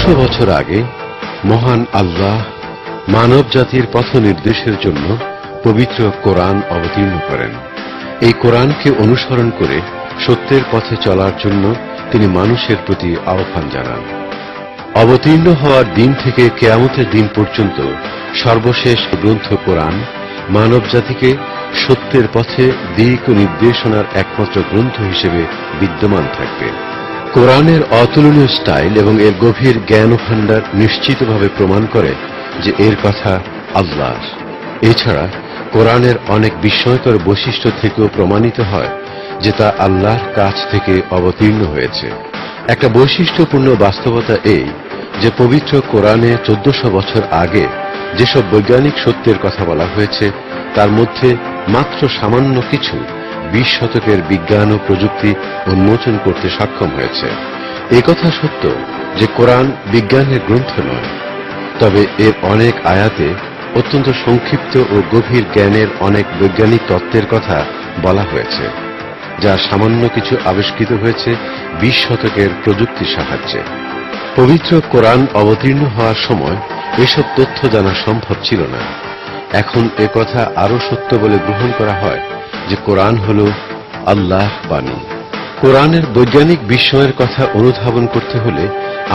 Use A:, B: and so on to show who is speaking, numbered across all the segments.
A: 1400 বছর আগে মহান আল্লাহ মানব জাতির পথ নির্দেশের জন্য পবিত্র কোরআন অবতীর্ণ করেন। এই কোরআনকে অনুসরণ করে সত্যের পথে চলার জন্য তিনি মানুষের প্রতি আহ্বান জানান। অবতীর্ণ হওয়ার দিন থেকে কিয়ামতের দিন পর্যন্ত সর্বশেষ গ্রন্থ কোরআন মানব জাতিকে সত্যের পথে দিক ও নির্দেশনার একমাত্র গ্রন্থ হিসেবে বিদ্যমান থাকবে। কোরআনের অতুলনীয় স্টাইল এবং এর গভীর জ্ঞান ভাণ্ডার নিশ্চিতভাবে প্রমাণ করে যে এর কথা আল্লাহর। এছাড়া কোরআনের অনেক বিস্ময়কর বৈশিষ্ট্য থেকেও প্রমাণিত হয় যে তা আল্লাহর কাছ থেকে অবতীর্ণ হয়েছে। একটা বৈশিষ্ট্যপূর্ণ বাস্তবতা এই যে পবিত্র কোরআনে 1400 বছর আগে যেসব বৈজ্ঞানিক সত্যের কথা বলা হয়েছে তার মধ্যে মাত্র সামান্য কিছু 20 শতকের বিজ্ঞান ও প্রযুক্তি উন্মোচন করতে সক্ষম হয়েছে। একথা সত্য যে কোরআন বিজ্ঞানের গ্রন্থ নয়, তবে এর অনেক আয়াতে অত্যন্ত সংক্ষিপ্ত ও গভীর জ্ঞানের অনেক বৈজ্ঞানিক তত্ত্বের কথা বলা হয়েছে, যা সামান্য কিছু আবিষ্কৃত হয়েছে 20 শতকের প্রযুক্তির সাহায্যে। পবিত্র কোরআন অবতীর্ণ হওয়ার সময় এসব তথ্য জানা সম্ভব ছিল না। এখন একথা আরো সত্য বলে গ্রহণ করা হয় যে কোরআন হল আল্লাহর বাণী। কোরআনের বৈজ্ঞানিক বিস্ময়ের কথা অনুধাবন করতে হলে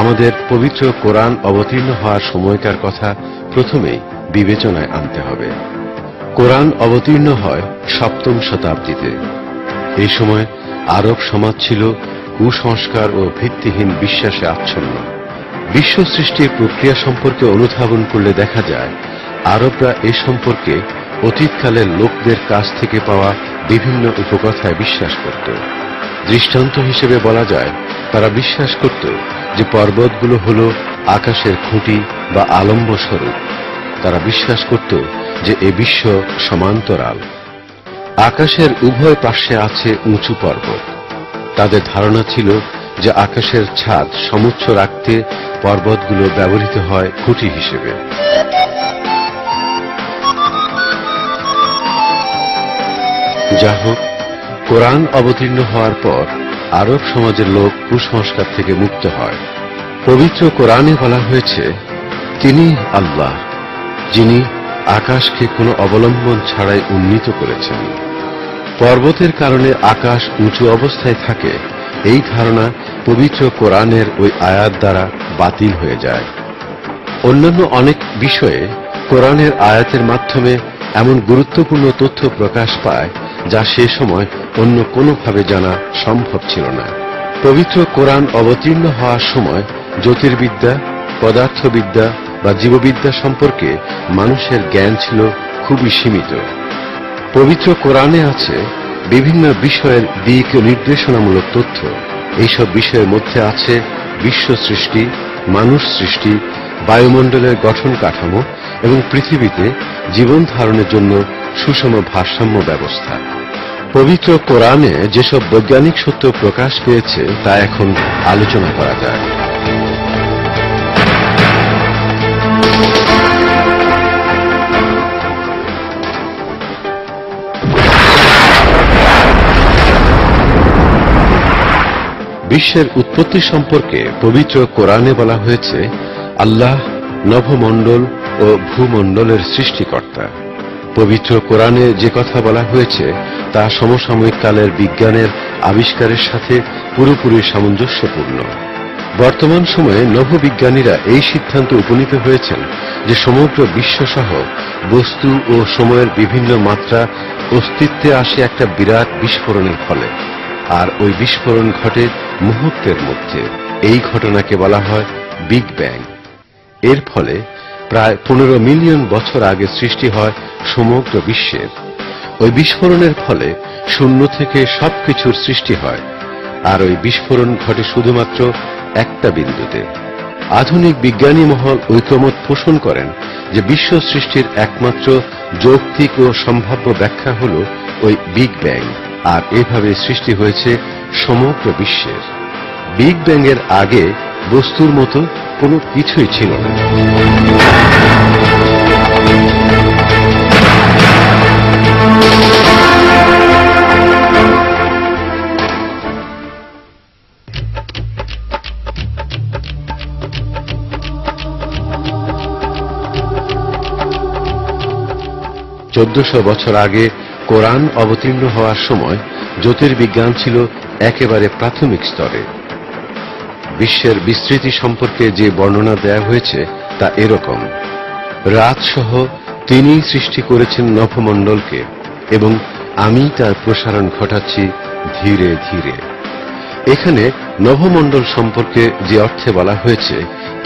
A: আমাদের পবিত্র কোরআন অবতীর্ণ হওয়ার সময়কার কথা প্রথমেই বিবেচনায় আনতে হবে। কোরআন অবতীর্ণ হয় 7ম শতাব্দীতে। এই সময় আরব সমাজ ছিল কুসংস্কার ও ভিত্তিহীন বিশ্বাসে আচ্ছন্ন। বিশ্ব সৃষ্টির প্রক্রিয়া সম্পর্কে অনুধাবন করলে দেখা যায় আরবরা এ সম্পর্কে অতীতকালের লোকদের কাছ থেকে পাওয়া বিভিন্ন উপকথায় বিশ্বাস করত। দৃষ্টান্ত হিসেবে বলা যায় তারা বিশ্বাস করত যে পর্বতগুলো হল আকাশের খুঁটি বা আলম্ব স্বরূপ। তারা বিশ্বাস করত যে এ বিশ্ব সমান্তরাল, আকাশের উভয় পাশে আছে উঁচু পর্বত। তাদের ধারণা ছিল যে আকাশের ছাদ সমুচ্চ রাখতে পর্বতগুলো ব্যবহৃত হয় খুঁটি হিসেবে। যা হোক, কোরআন অবতীর্ণ হওয়ার পর আরব সমাজের লোক কুসংস্কার থেকে মুক্ত হয়। পবিত্র কোরআনে বলা হয়েছে, তিনি আল্লাহ যিনি আকাশকে কোনো অবলম্বন ছাড়াই উন্নীত করেছেন। পর্বতের কারণে আকাশ উঁচু অবস্থায় থাকে, এই ধারণা পবিত্র কোরআনের ওই আয়াত দ্বারা বাতিল হয়ে যায়। অন্যান্য অনেক বিষয়ে কোরআনের আয়াতের মাধ্যমে এমন গুরুত্বপূর্ণ তথ্য প্রকাশ পায় যা সে সময় অন্য কোনোভাবে জানা সম্ভব ছিল না। পবিত্র কোরআন অবতীর্ণ হওয়ার সময় জ্যোতির্বিদ্যা, পদার্থবিদ্যা বা জীববিদ্যা সম্পর্কে মানুষের জ্ঞান ছিল খুবই সীমিত। পবিত্র কোরআনে আছে বিভিন্ন বিষয়ের দিক ও নির্দেশনামূলক তথ্য। এইসব বিষয়ের মধ্যে আছে বিশ্ব সৃষ্টি, মানুষ সৃষ্টি, বায়ুমণ্ডলের গঠন কাঠামো এবং পৃথিবীতে জীবন ধারণের জন্য সুষম ভারসাম্য ব্যবস্থা। পবিত্র কোরআনে যেসব বৈজ্ঞানিক সত্য প্রকাশ পেয়েছে তা এখন আলোচনা করা যায়। বিশ্বের উৎপত্তি সম্পর্কে পবিত্র কোরআনে বলা হয়েছে, আল্লাহ নভমণ্ডল ও ভূমণ্ডলের সৃষ্টিকর্তা। পবিত্র কোরআনে যে কথা বলা হয়েছে তা সমসাময়িক কালের বিজ্ঞানের আবিষ্কারের সাথে পুরোপুরি সামঞ্জস্যপূর্ণ। বর্তমান সময়ে নভোবিজ্ঞানীরা এই সিদ্ধান্তে উপনীত হয়েছেন যে সমগ্র বিশ্বসহ বস্তু ও সময়ের বিভিন্ন মাত্রা অস্তিত্বে আসে একটা বিরাট বিস্ফোরণের ফলে, আর ওই বিস্ফোরণ ঘটে মুহূর্তের মধ্যে। এই ঘটনাকে বলা হয় বিগ ব্যাং। এর ফলে প্রায় 15 মিলিয়ন বছর আগে সৃষ্টি হয় সমগ্র বিশ্বের। ওই বিস্ফোরণের ফলে শূন্য থেকে সবকিছুর সৃষ্টি হয়, আর ওই বিস্ফোরণ ঘটে শুধুমাত্র একটা বিন্দুতে। আধুনিক বিজ্ঞানী মহল ঐকমত পোষণ করেন যে বিশ্ব সৃষ্টির একমাত্র যৌক্তিক ও সম্ভাব্য ব্যাখ্যা হল ওই বিগ ব্যাং, আর এভাবে সৃষ্টি হয়েছে সমগ্র বিশ্বের। বিগ ব্যাং এর আগে বস্তুর মতো কোনো কিছুই ছিল না। 1400 বছর আগে কোরআন অবতীর্ণ হওয়ার সময় জ্যোতির্বিজ্ঞান ছিল একেবারে প্রাথমিক স্তরে। বিশ্বের বিস্তৃতি সম্পর্কে যে বর্ণনা দেয়া হয়েছে তা এরকম: রাত সহ তিনিই সৃষ্টি করেছেন নভমণ্ডলকে এবং আমি তার প্রসারণ ঘটাচ্ছি ধীরে ধীরে। এখানে নভমণ্ডল সম্পর্কে যে অর্থে বলা হয়েছে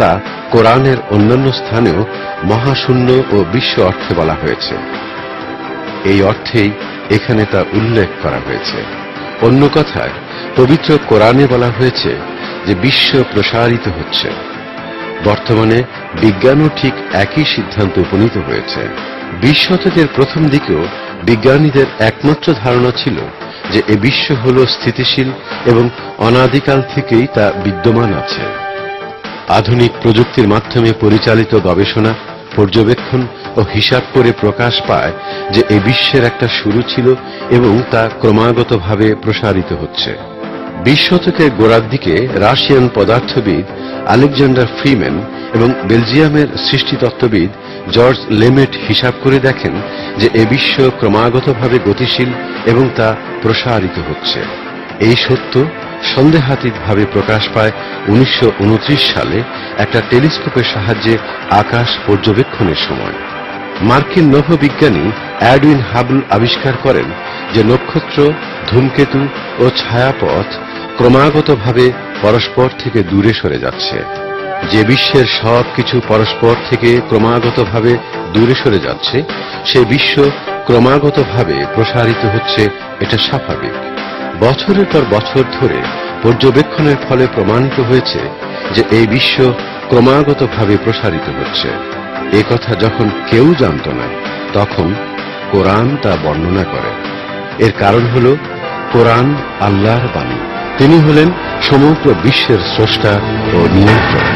A: তা কোরআনের অন্যান্য স্থানেও মহাশূন্য ও বিশ্ব অর্থে বলা হয়েছে। এই অর্থেই এখানে তা উল্লেখ করা হয়েছে। অন্য কথায় পবিত্র কোরআনে বলা হয়েছে যে বিশ্ব প্রসারিত হচ্ছে। বর্তমানে বিজ্ঞানও ঠিক একই সিদ্ধান্ত উপনীত হয়েছে। 20 শতকের প্রথম দিকেও বিজ্ঞানীদের একমাত্র ধারণা ছিল যে এ বিশ্ব হল স্থিতিশীল এবং অনাদিকাল থেকেই তা বিদ্যমান আছে। আধুনিক প্রযুক্তির মাধ্যমে পরিচালিত গবেষণা, পর্যবেক্ষণ ও হিসাব করে প্রকাশ পায় যে এই বিশ্বের একটা শুরু ছিল এবং তা ক্রমাগতভাবে প্রসারিত হচ্ছে। 20 শতকের গোড়ার দিকে রাশিয়ান পদার্থবিদ আলেকজান্ডার ফ্রিম্যান এবং বেলজিয়ামের সৃষ্টিতত্ত্ববিদ জর্জ লেমেট হিসাব করে দেখেন যে এ বিশ্ব ক্রমাগতভাবে গতিশীল এবং তা প্রসারিত হচ্ছে। এই সত্য সন্দেহাতীতভাবে প্রকাশ পায় 1929 সালে একটা টেলিস্কোপের সাহায্যে আকাশ পর্যবেক্ষণের সময়। মার্কিন নভোবিজ্ঞানী এডউইন হাবল আবিষ্কার করেন যে নক্ষত্র, ধূমকেতু ও ছায়াপথ ক্রমাগতভাবে পরস্পর থেকে দূরে সরে যাচ্ছে। যে বিশ্বের সবকিছু পরস্পর থেকে ক্রমাগতভাবে দূরে সরে যাচ্ছে, সে বিশ্ব ক্রমাগতভাবে প্রসারিত হচ্ছে, এটা স্বাভাবিক। বছরের পর বছর ধরে পর্যবেক্ষণের ফলে প্রমাণিত হয়েছে যে এই বিশ্ব ক্রমাগতভাবে প্রসারিত হচ্ছে। এ কথা যখন কেউ জানত না, তখন কোরআন তা বর্ণনা করে। এর কারণ হল কোরআন আল্লাহর বাণী। তিনি হলেন সমগ্র বিশ্বের স্রষ্টা ও নিয়ন্ত্রক।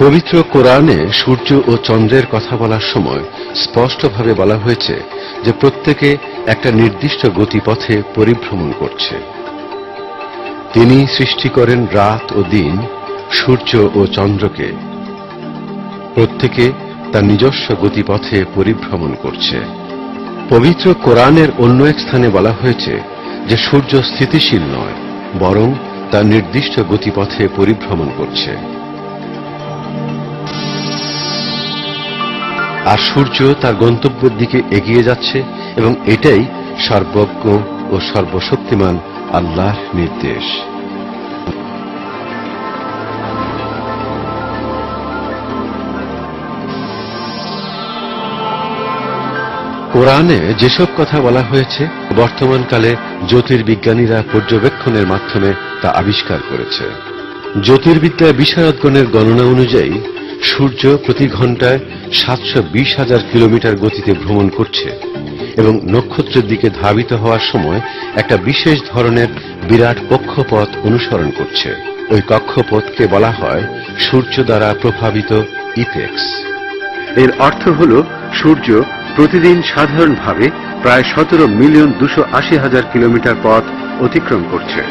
A: পবিত্র কোরআনে সূর্য ও চন্দ্রের কথা বলার সময় স্পষ্টভাবে বলা হয়েছে যে প্রত্যেকে একটা নির্দিষ্ট গতিপথে পরিভ্রমণ করছে। তিনি সৃষ্টি করেন রাত ও দিন, সূর্য ও চন্দ্রকে। প্রত্যেকে তার নিজস্ব গতিপথে পরিভ্রমণ করছে। পবিত্র কোরআনের অন্য এক স্থানে বলা হয়েছে যে সূর্য স্থিতিশীল নয়, বরং তার নির্দিষ্ট গতিপথে পরিভ্রমণ করছে। আর সূর্য তার গন্তব্যের দিকে এগিয়ে যাচ্ছে এবং এটাই সর্বজ্ঞ ও সর্বশক্তিমান আল্লাহর নির্দেশ। কোরআনে যেসব কথা বলা হয়েছে, বর্তমানকালে জ্যোতির্বিজ্ঞানীরা পর্যবেক্ষণের মাধ্যমে তা আবিষ্কার করেছে। জ্যোতির্বিদ্যা বিশারদগণের গণনা অনুযায়ী সূর্য প্রতি ঘন্টায় 720,000 কিলোমিটার গতিতে ভ্রমণ করছে এবং নক্ষত্রের দিকে ধাবিত হওয়ার সময় একটা বিশেষ ধরনের বিরাট কক্ষপথ অনুসরণ করছে। ওই কক্ষপথকে বলা হয় সূর্য দ্বারা প্রভাবিত ইপেক্স। এর অর্থ হল সূর্য প্রতিদিন সাধারণভাবে প্রায় 17,280,000 কিলোমিটার পথ অতিক্রম করছে।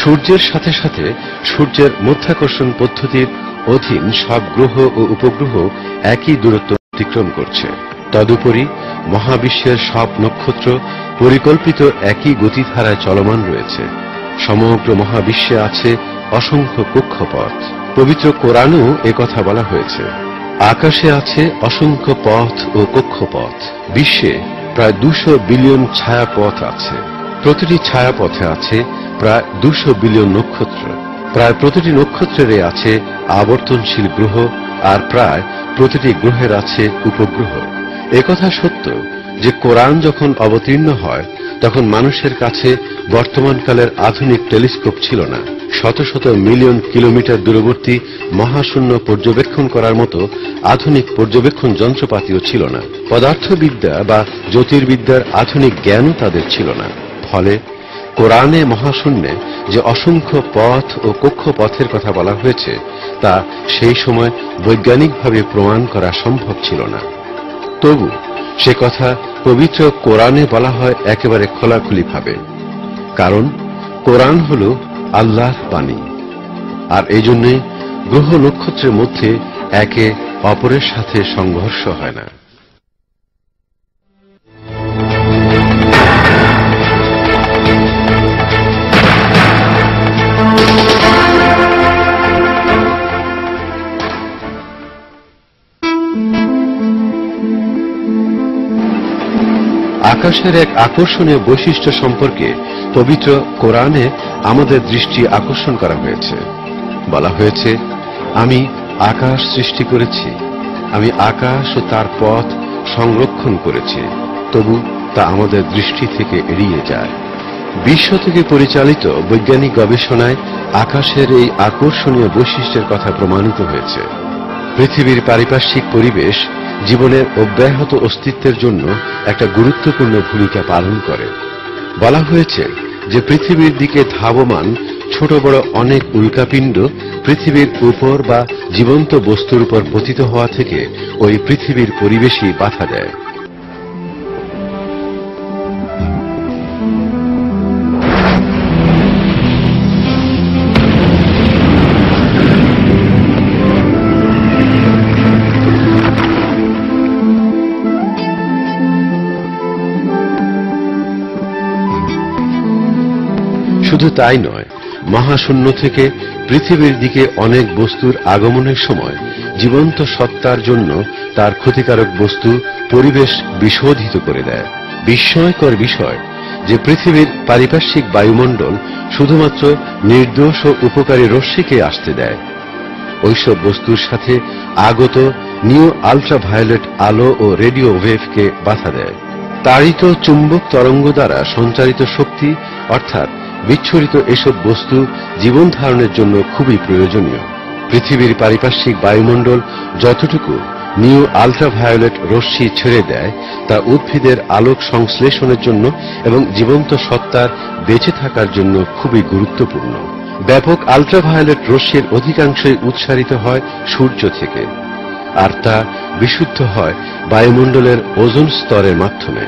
A: সূর্যের সাথে সাথে সূর্যের মধ্যাকর্ষণ পদ্ধতির অধীন সব গ্রহ ও উপগ্রহ একই দূরত্ব অতিক্রম করছে। তদুপরি মহাবিশ্বের সব নক্ষত্র পরিকল্পিত একই গতিধারায় চলমান রয়েছে। সমগ্র মহাবিশ্বে আছে অসংখ্য কক্ষপথ। পবিত্র কোরআনেও একথা বলা হয়েছে। আকাশে আছে অসংখ্য পথ ও কক্ষপথ। বিশ্বে প্রায় 200 বিলিয়ন ছায়াপথ আছে। প্রতিটি ছায়াপথে আছে প্রায় 200 বিলিয়ন নক্ষত্র। প্রায় প্রতিটি নক্ষত্রের আছে আবর্তনশীল গ্রহ, আর প্রায় প্রতিটি গ্রহের আছে উপগ্রহ। একথা সত্য যে কোরআন যখন অবতীর্ণ হয় তখন মানুষের কাছে বর্তমানকালের আধুনিক টেলিস্কোপ ছিল না। শত শত মিলিয়ন কিলোমিটার দূরবর্তী মহাশূন্য পর্যবেক্ষণ করার মতো আধুনিক পর্যবেক্ষণ যন্ত্রপাতিও ছিল না। পদার্থবিদ্যা বা জ্যোতির্বিদ্যার আধুনিক জ্ঞানও তাদের ছিল না। ফলে কোরআনে মহাশূন্যে যে অসংখ্য পথ ও কক্ষপথের কথা বলা হয়েছে তা সেই সময় বৈজ্ঞানিকভাবে প্রমাণ করা সম্ভব ছিল না। তবু সে কথা পবিত্র কোরআনে বলা হয় একেবারে খোলাখুলি ভাবে, কারণ কোরআন হল আল্লাহর বাণী। আর এই জন্যে গ্রহ নক্ষত্রের মধ্যে একে অপরের সাথে সংঘর্ষ হয় না। আকাশের এক আকর্ষণীয় বৈশিষ্ট্য সম্পর্কে পবিত্র কোরআনে আমাদের দৃষ্টি আকর্ষণ করা হয়েছে। বলা হয়েছে, আমি আকাশ সৃষ্টি করেছি, আমি আকাশ ও তার পথ সংরক্ষণ করেছি, তবু তা আমাদের দৃষ্টি থেকে এড়িয়ে যায়। বিশ্ব থেকে পরিচালিত বৈজ্ঞানিক গবেষণায় আকাশের এই আকর্ষণীয় বৈশিষ্ট্যের কথা প্রমাণিত হয়েছে। পৃথিবীর পারিপার্শ্বিক পরিবেশ জীবনের অব্যাহত অস্তিত্বের জন্য একটা গুরুত্বপূর্ণ ভূমিকা পালন করে। বলা হয়েছে যে পৃথিবীর দিকে ধাবমান ছোট বড় অনেক উল্কাপিণ্ড পৃথিবীর উপর বা জীবন্ত বস্তুর উপর পতিত হওয়া থেকে ওই পৃথিবীর পরিবেশই বাধা দেয়। শুধু তাই নয়, মহাশূন্য থেকে পৃথিবীর দিকে অনেক বস্তুর আগমনের সময় জীবন্ত সত্তার জন্য তার ক্ষতিকারক বস্তু পরিবেশ বিশোধিত করে দেয়। বিস্ময়কর বিষয় যে পৃথিবীর পারিপার্শ্বিক বায়ুমণ্ডল শুধুমাত্র নির্দোষ ও উপকারী রশ্মিকে আসতে দেয়। ওইসব বস্তুর সাথে আগত নিউ আল্ট্রাভায়োলেট আলো ও রেডিও ওয়েভকে বাধা দেয়। তাড়িত চুম্বক তরঙ্গ দ্বারা সঞ্চারিত শক্তি অর্থাৎ বিচ্ছুরিত এসব বস্তু জীবন ধারণের জন্য খুবই প্রয়োজনীয়। পৃথিবীর পারিপার্শ্বিক বায়ুমণ্ডল যতটুকু নিউ আল্ট্রাভায়োলেট রশ্মি ছেড়ে দেয় তা উদ্ভিদের আলোক সংশ্লেষণের জন্য এবং জীবন্ত সত্তার বেঁচে থাকার জন্য খুবই গুরুত্বপূর্ণ। ব্যাপক আল্ট্রাভায়োলেট রশ্মির অধিকাংশই উৎসারিত হয় সূর্য থেকে, আর তা বিশুদ্ধ হয় বায়ুমণ্ডলের ওজোন স্তরের মাধ্যমে।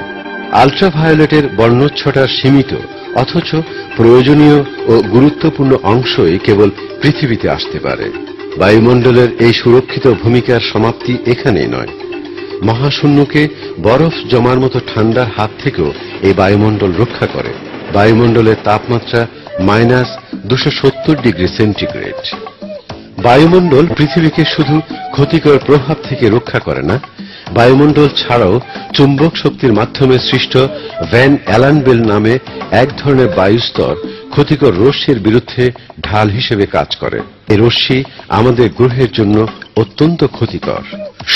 A: আল্ট্রাভায়োলেটের বর্ণচ্ছটা সীমিত, অথচ প্রয়োজনীয় ও গুরুত্বপূর্ণ অংশই কেবল পৃথিবীতে আসতে পারে। বায়ুমণ্ডলের এই সুরক্ষিত ভূমিকার সমাপ্তি এখানেই নয়, মহাশূন্যকে বরফ জমার মতো ঠান্ডার হাত থেকেও এই বায়ুমণ্ডল রক্ষা করে। বায়ুমণ্ডলের তাপমাত্রা -270°C। বায়ুমণ্ডল পৃথিবীকে শুধু ক্ষতিকর প্রভাব থেকে রক্ষা করে না, বায়ুমণ্ডল ছাড়াও চুম্বক শক্তির মাধ্যমে সৃষ্ট ভ্যান অ্যালান বেল নামে এক ধরনের বায়ুস্তর ক্ষতিকর রশ্মির বিরুদ্ধে ঢাল হিসেবে কাজ করে। এই রশ্মি আমাদের গ্রহের জন্য অত্যন্ত ক্ষতিকর।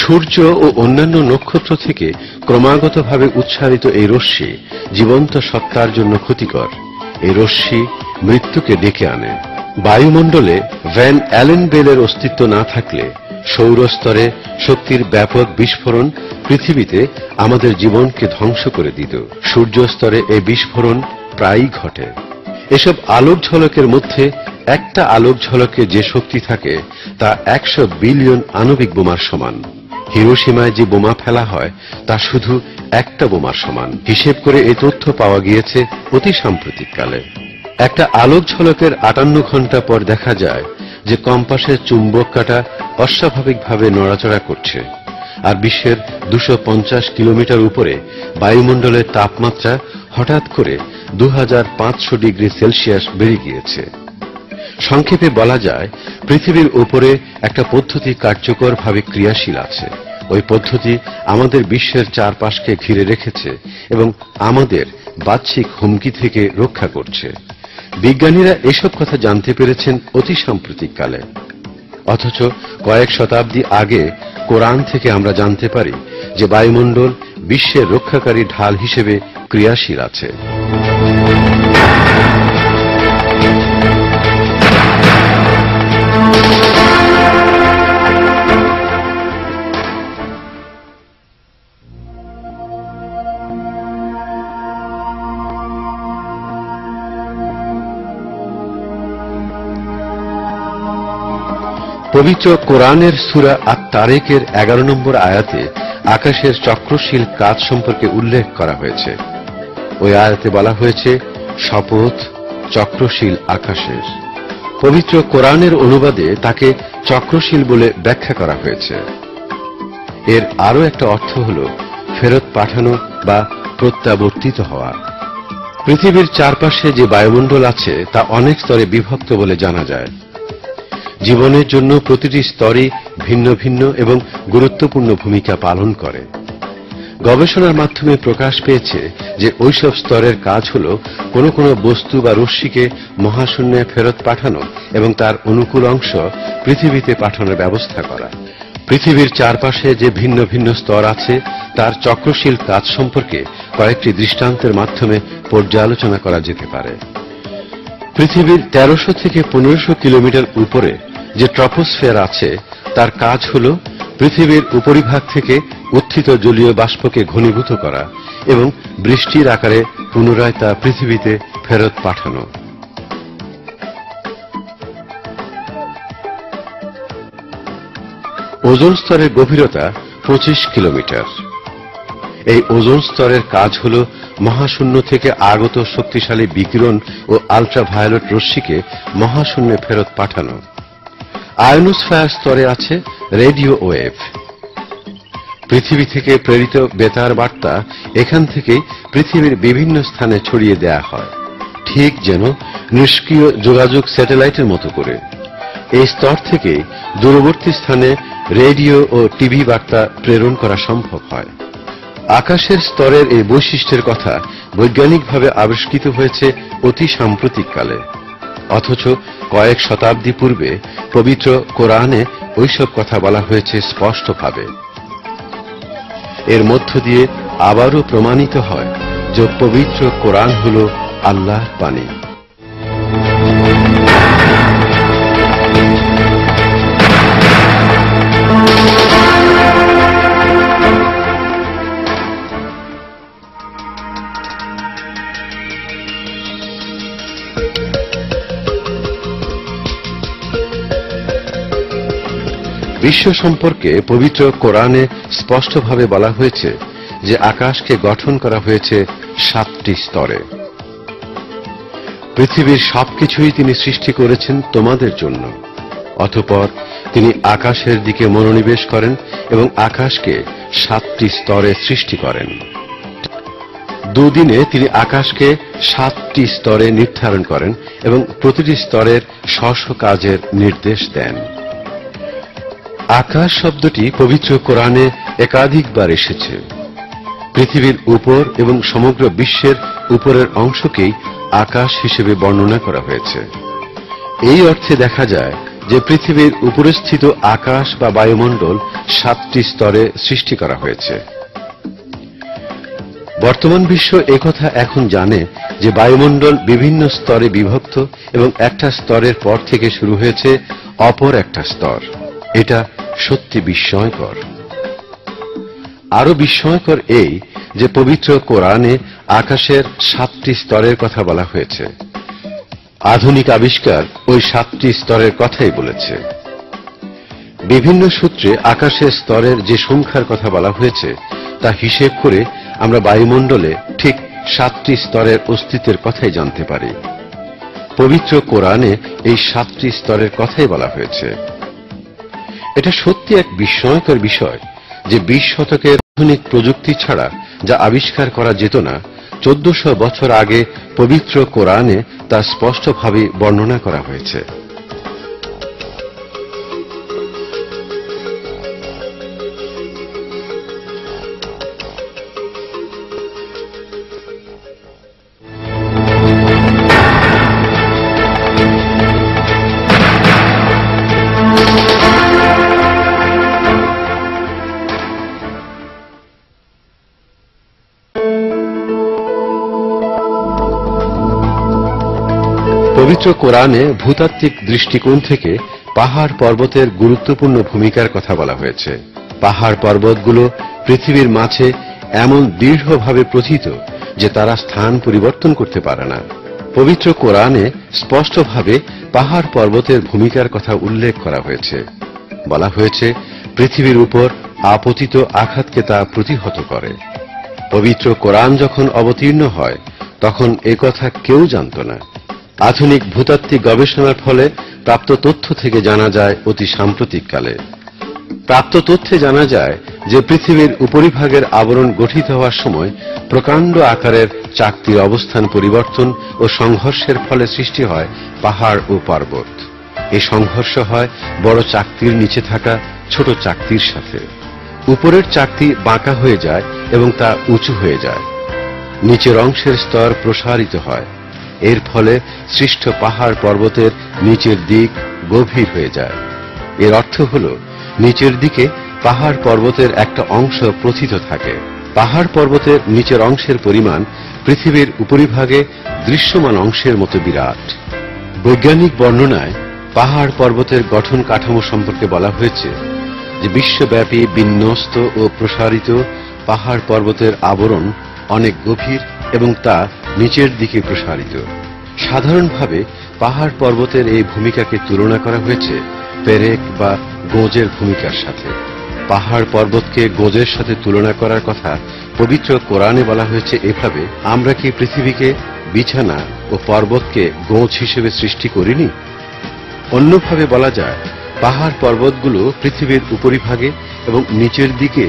A: সূর্য ও অন্যান্য নক্ষত্র থেকে ক্রমাগতভাবে উৎসারিত এই রশ্মি জীবন্ত সত্তার জন্য ক্ষতিকর। এই রশ্মি মৃত্যুকে ডেকে আনে। বায়ুমণ্ডলে ভ্যান অ্যালেন বেলের অস্তিত্ব না থাকলে সৌরস্তরে শক্তির ব্যাপক বিস্ফোরণ পৃথিবীতে আমাদের জীবনকে ধ্বংস করে দিত। সূর্যস্তরে এই বিস্ফোরণ প্রায়ই ঘটে। এসব আলোক ঝলকের মধ্যে একটা আলোক ঝলকে যে শক্তি থাকে তা 100 বিলিয়ন আণবিক বোমার সমান। হিরোশিমায় যে বোমা ফেলা হয় তা শুধু একটা বোমার সমান। হিসেব করে এই তথ্য পাওয়া গিয়েছে অতি সাম্প্রতিককালে। একটা আলোক ঝলকের 58 ঘন্টা পর দেখা যায় যে কম্পাসের চুম্বক কাঁটা অস্বাভাবিকভাবে নড়াচড়া করছে, আর বিশ্বের 250 কিলোমিটার উপরে বায়ুমণ্ডলের তাপমাত্রা হঠাৎ করে 2500°C বেড়ে গিয়েছে। সংক্ষেপে বলা যায়, পৃথিবীর উপরে একটা পদ্ধতি কার্যকরভাবে ক্রিয়াশীল আছে। ওই পদ্ধতি আমাদের বিশ্বের চারপাশকে ঘিরে রেখেছে এবং আমাদের বাহ্যিক হুমকি থেকে রক্ষা করছে। বিজ্ঞানীরা এসব কথা জানতে পেরেছেন অতি সাম্প্রতিককালে, অথচ কয়েক শতাব্দী আগে কোরআন থেকে আমরা জানতে পারি যে বায়ুমণ্ডল বিশ্বের রক্ষাকারী ঢাল হিসেবে ক্রিয়াশীল আছে। পবিত্র কোরআনের সূরা আত-তারেকের 11 নম্বর আয়াতে আকাশের চক্রশীল কাজ সম্পর্কে উল্লেখ করা হয়েছে। ওই আয়াতে বলা হয়েছে, শপথ চক্রশীল আকাশের। পবিত্র কোরআনের অনুবাদে তাকে চক্রশীল বলে ব্যাখ্যা করা হয়েছে। এর আরো একটা অর্থ হল ফেরত পাঠানো বা প্রত্যাবর্তিত হওয়া। পৃথিবীর চারপাশে যে বায়ুমণ্ডল আছে তা অনেক স্তরে বিভক্ত বলে জানা যায়। জীবনের জন্য প্রতিটি স্তরই ভিন্ন ভিন্ন এবং গুরুত্বপূর্ণ ভূমিকা পালন করে। গবেষণার মাধ্যমে প্রকাশ পেয়েছে যে ওইসব স্তরের কাজ হল কোনো কোনো বস্তু বা রশ্মিকে মহাশূন্যে ফেরত পাঠানো এবং তার অনুকূল অংশ পৃথিবীতে পাঠানোর ব্যবস্থা করা। পৃথিবীর চারপাশে যে ভিন্ন ভিন্ন স্তর আছে তার চক্রশীল কাজ সম্পর্কে কয়েকটি দৃষ্টান্তের মাধ্যমে পর্যালোচনা করা যেতে পারে। পৃথিবীর 1300 থেকে 1500 কিলোমিটার উপরে যে ট্রপোস্ফিয়ার আছে তার কাজ হল পৃথিবীর উপরিভাগ থেকে উত্থিত জলীয় বাষ্পকে ঘনীভূত করা এবং বৃষ্টির আকারে পুনরায় তা পৃথিবীতে ফেরত পাঠানো। ওজোন স্তরের গভীরতা 25 কিলোমিটার। এই ওজোন স্তরের কাজ হল মহাশূন্য থেকে আগত শক্তিশালী বিকিরণ ও আল্ট্রাভায়োলেট রশ্মিকে মহাশূন্যে ফেরত পাঠানো। আয়নোস্ফিয়ার স্তরে আছে রেডিও ওয়েভ। পৃথিবী থেকে প্রেরিত বেতার বার্তা এখান থেকেই পৃথিবীর বিভিন্ন স্থানে ছড়িয়ে দেয়া হয়, ঠিক যেন নিষ্ক্রিয় যোগাযোগ স্যাটেলাইটের মতো করে। এই স্তর থেকে দূরবর্তী স্থানে রেডিও ও টিভি বার্তা প্রেরণ করা সম্ভব হয়। আকাশের স্তরের এই বৈশিষ্ট্যের কথা বৈজ্ঞানিকভাবে আবিষ্কৃত হয়েছে অতি সাম্প্রতিককালে, অথচ কয়েক শতাব্দী পূর্বে পবিত্র কোরআনে ওইসব কথা বলা হয়েছে স্পষ্টভাবে। এর মধ্য দিয়ে আবারও প্রমাণিত হয় যে পবিত্র কোরআন হল আল্লাহর বাণী। বিশ্ব সম্পর্কে পবিত্র কোরআনে স্পষ্টভাবে বলা হয়েছে যে আকাশকে গঠন করা হয়েছে 7টি স্তরে। পৃথিবীর সবকিছুই তিনি সৃষ্টি করেছেন তোমাদের জন্য। অতঃপর তিনি আকাশের দিকে মনোনিবেশ করেন এবং আকাশকে 7টি স্তরে সৃষ্টি করেন। দুদিনে তিনি আকাশকে 7টি স্তরে নির্ধারণ করেন এবং প্রতিটি স্তরের স্ব কাজের নির্দেশ দেন। আকাশ শব্দটি পবিত্র কোরআনে একাধিকবার এসেছে। পৃথিবীর উপর এবং সমগ্র বিশ্বের উপরের অংশকেই আকাশ হিসেবে বর্ণনা করা হয়েছে। এই অর্থে দেখা যায় যে পৃথিবীর উপরস্থিত আকাশ বা বায়ুমণ্ডল 7টি স্তরে সৃষ্টি করা হয়েছে। বর্তমান বিশ্ব একথা এখন জানে যে বায়ুমণ্ডল বিভিন্ন স্তরে বিভক্ত এবং একটা স্তরের পর থেকে শুরু হয়েছে অপর একটা স্তর। এটা সত্যি বিস্ময়কর। আরো বিস্ময়কর এই যে পবিত্র কোরআনে আকাশের 7টি স্তরের কথা বলা হয়েছে। আধুনিক আবিষ্কার ওই 7টি স্তরের কথাই বলেছে। বিভিন্ন সূত্রে আকাশের স্তরের যে সংখ্যার কথা বলা হয়েছে তা হিসেব করে আমরা বায়ুমণ্ডলে ঠিক 7টি স্তরের অস্তিত্বের কথাই জানতে পারি। পবিত্র কোরআনে এই 7টি স্তরের কথাই বলা হয়েছে। এটা সত্যি এক বিস্ময়কর বিষয় যে 20 শতকের আধুনিক প্রযুক্তি ছাড়া যা আবিষ্কার করা যেত না, 1400 বছর আগে পবিত্র কোরআনে তা স্পষ্টভাবে বর্ণনা করা হয়েছে। পবিত্র কোরআনে ভূতাত্ত্বিক দৃষ্টিকোণ থেকে পাহাড় পর্বতের গুরুত্বপূর্ণ ভূমিকার কথা বলা হয়েছে। পাহাড় পর্বতগুলো পৃথিবীর মাঝে এমন দৃঢ়ভাবে প্রথিত যে তারা স্থান পরিবর্তন করতে পারে না। পবিত্র কোরআনে স্পষ্টভাবে পাহাড় পর্বতের ভূমিকার কথা উল্লেখ করা হয়েছে। বলা হয়েছে, পৃথিবীর উপর আপতিত আঘাতকে তা প্রতিহত করে। পবিত্র কোরআন যখন অবতীর্ণ হয় তখন একথা কেউ জানত না। আধুনিক ভূতাত্ত্বিক গবেষণার ফলে প্রাপ্ত তথ্য থেকে জানা যায় অতি সাম্প্রতিককালে। প্রাপ্ত তথ্যে জানা যায় যে পৃথিবীর উপরিভাগের আবরণ গঠিত হওয়ার সময় প্রকাণ্ড আকারের চাকতির অবস্থান পরিবর্তন ও সংঘর্ষের ফলে সৃষ্টি হয় পাহাড় ও পর্বত। এই সংঘর্ষ হয় বড় চাকতির নিচে থাকা ছোট চাকতির সাথে। উপরের চাকতি বাঁকা হয়ে যায় এবং তা উঁচু হয়ে যায়। নিচের অংশের স্তর প্রসারিত হয়। এর ফলে সৃষ্ট পাহাড় পর্বতের নিচের দিক গভীর হয়ে যায়। এর অর্থ হল নিচের দিকে পাহাড় পর্বতের একটা অংশ প্রথিত থাকে। পাহাড় পর্বতের নিচের অংশের পরিমাণ পৃথিবীর উপরিভাগে দৃশ্যমান অংশের মতো বিরাট। বৈজ্ঞানিক বর্ণনায় পাহাড় পর্বতের গঠন কাঠামো সম্পর্কে বলা হয়েছে যে বিশ্বব্যাপী বিন্যস্ত ও প্রসারিত পাহাড় পর্বতের আবরণ অনেক গভীর এবং তা নিচের দিকে প্রসারিত। সাধারণভাবে পাহাড় পর্বতের এই ভূমিকাকে তুলনা করা হয়েছে পেরেক বা গোঁজের ভূমিকার সাথে। পাহাড় পর্বতকে গোঁজের সাথে তুলনা করার কথা পবিত্র কোরআনে বলা হয়েছে এভাবে, আমরা কি পৃথিবীকে বিছানা ও পর্বতকে গোঁজ হিসেবে সৃষ্টি করিনি? অন্যভাবে বলা যায়, পাহাড় পর্বতগুলো পৃথিবীর উপরিভাগে এবং নিচের দিকে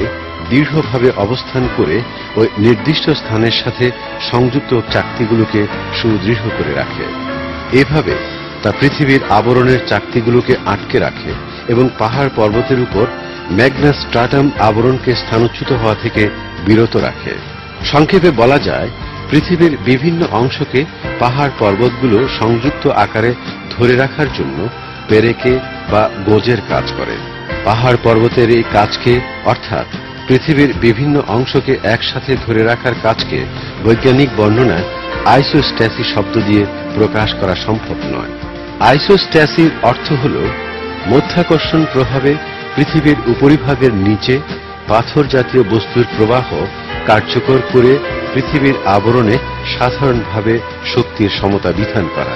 A: দৃঢ়ভাবে অবস্থান করে ওই নির্দিষ্ট স্থানের সাথে সংযুক্ত চাকতিগুলোকে সুদৃঢ় করে রাখে। এভাবে তা পৃথিবীর আবরণের চাকতিগুলোকে আটকে রাখে এবং পাহাড় পর্বতের উপর ম্যাগনাস স্ট্রাটাম আবরণকে স্থানচ্যুত হওয়া থেকে বিরত রাখে। সংক্ষেপে বলা যায়, পৃথিবীর বিভিন্ন অংশকে পাহাড় পর্বতগুলো সংযুক্ত আকারে ধরে রাখার জন্য পেরেকে বা গোঁজের কাজ করে। পাহাড় পর্বতের এই কাজকে, অর্থাৎ পৃথিবীর বিভিন্ন অংশকে একসাথে ধরে রাখার কাজকে বৈজ্ঞানিক বর্ণনায় আইসোস্ট্যাসি শব্দ দিয়ে প্রকাশ করা সম্ভব নয়। আইসোস্ট্যাসির অর্থ হল মধ্যাকর্ষণ প্রভাবে পৃথিবীর উপরিভাগের নিচে পাথর জাতীয় বস্তুর প্রবাহ কার্যকর করে পৃথিবীর আবরণে সাধারণভাবে শক্তির সমতা বিধান করা।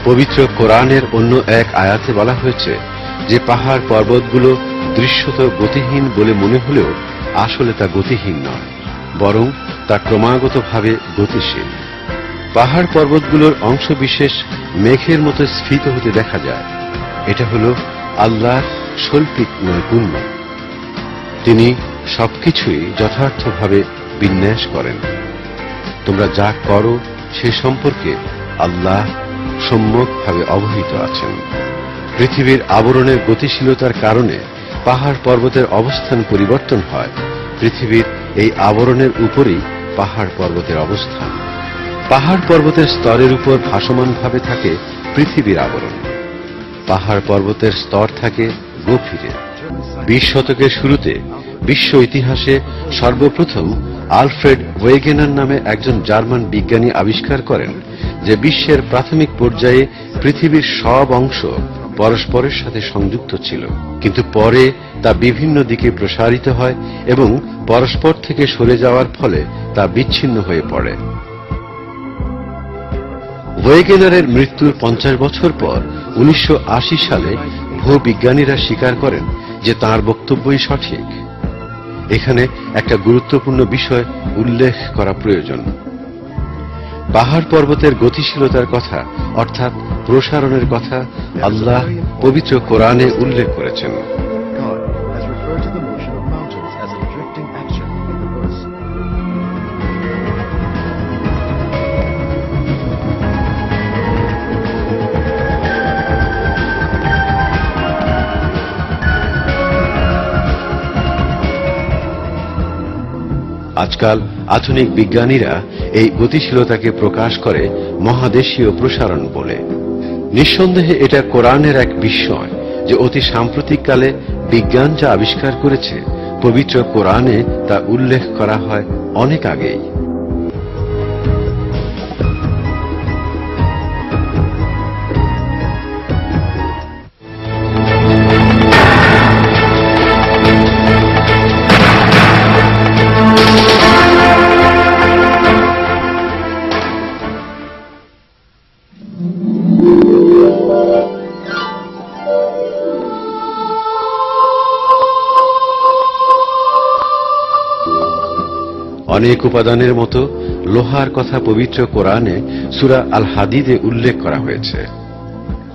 A: পবিত্র কোরআনের অন্য এক আয়াতে বলা হয়েছে যে পাহাড় পর্বতগুলো দৃশ্যত গতিহীন বলে মনে হলেও আসলে তা গতিহীন নয়, বরং তা ক্রমাগতভাবে গতিশীল। পাহাড় পর্বতগুলোর অংশবিশেষ মেঘের মতো স্ফীত হতে দেখা যায়। এটা হল আল্লাহর শৈল্পিক নৈপুণ্য। তিনি সবকিছুই যথার্থভাবে বিন্যাস করেন। তোমরা যা করো সে সম্পর্কে আল্লাহ সম্যকভাবে অবহিত আছেন। পৃথিবীর আবরণের গতিশীলতার কারণে পাহাড় পর্বতের অবস্থান পরিবর্তন হয়। পৃথিবীর এই আবরণের উপরেই পাহাড় পর্বতের অবস্থান। পাহাড় পর্বতের স্তরের উপর ভাসমানভাবে থাকে পৃথিবীর আবরণ। পাহাড় পর্বতের স্তর থাকে গভীরে। 20 শতকের শুরুতে বিশ্ব ইতিহাসে সর্বপ্রথম আলফ্রেড ওয়েগেনার নামে একজন জার্মান বিজ্ঞানী আবিষ্কার করেন যে বিশ্বের প্রাথমিক পর্যায়ে পৃথিবীর সব অংশ পরস্পরের সাথে সংযুক্ত ছিল, কিন্তু পরে তা বিভিন্ন দিকে প্রসারিত হয় এবং পরস্পর থেকে সরে যাওয়ার ফলে তা বিচ্ছিন্ন হয়ে পড়ে। ওয়েগেনারের মৃত্যুর 50 বছর পর 1980 সালে ভূবিজ্ঞানীরা স্বীকার করেন যে তাঁর বক্তব্যই সঠিক। এখানে একটা গুরুত্বপূর্ণ বিষয় উল্লেখ করা প্রয়োজন। পাহাড় পর্বতের গতিশীলতার কথা, অর্থাৎ প্রসারণের কথা আল্লাহ পবিত্র কোরআনে উল্লেখ করেছেন। আজকাল আধুনিক বিজ্ঞানীরা এই গতিশীলতাকে প্রকাশ করে মহাদেশীয় প্রসারণ বলে। নিঃসন্দেহে এটা কোরআনের এক বিস্ময় যে অতি সাম্প্রতিককালে বিজ্ঞান যা আবিষ্কার করেছে পবিত্র কোরআনে তা উল্লেখ করা হয় অনেক আগেই। অনেক উপাদানের মতো লোহার কথা পবিত্র কোরআনে সূরা আল হাদিদে উল্লেখ করা হয়েছে।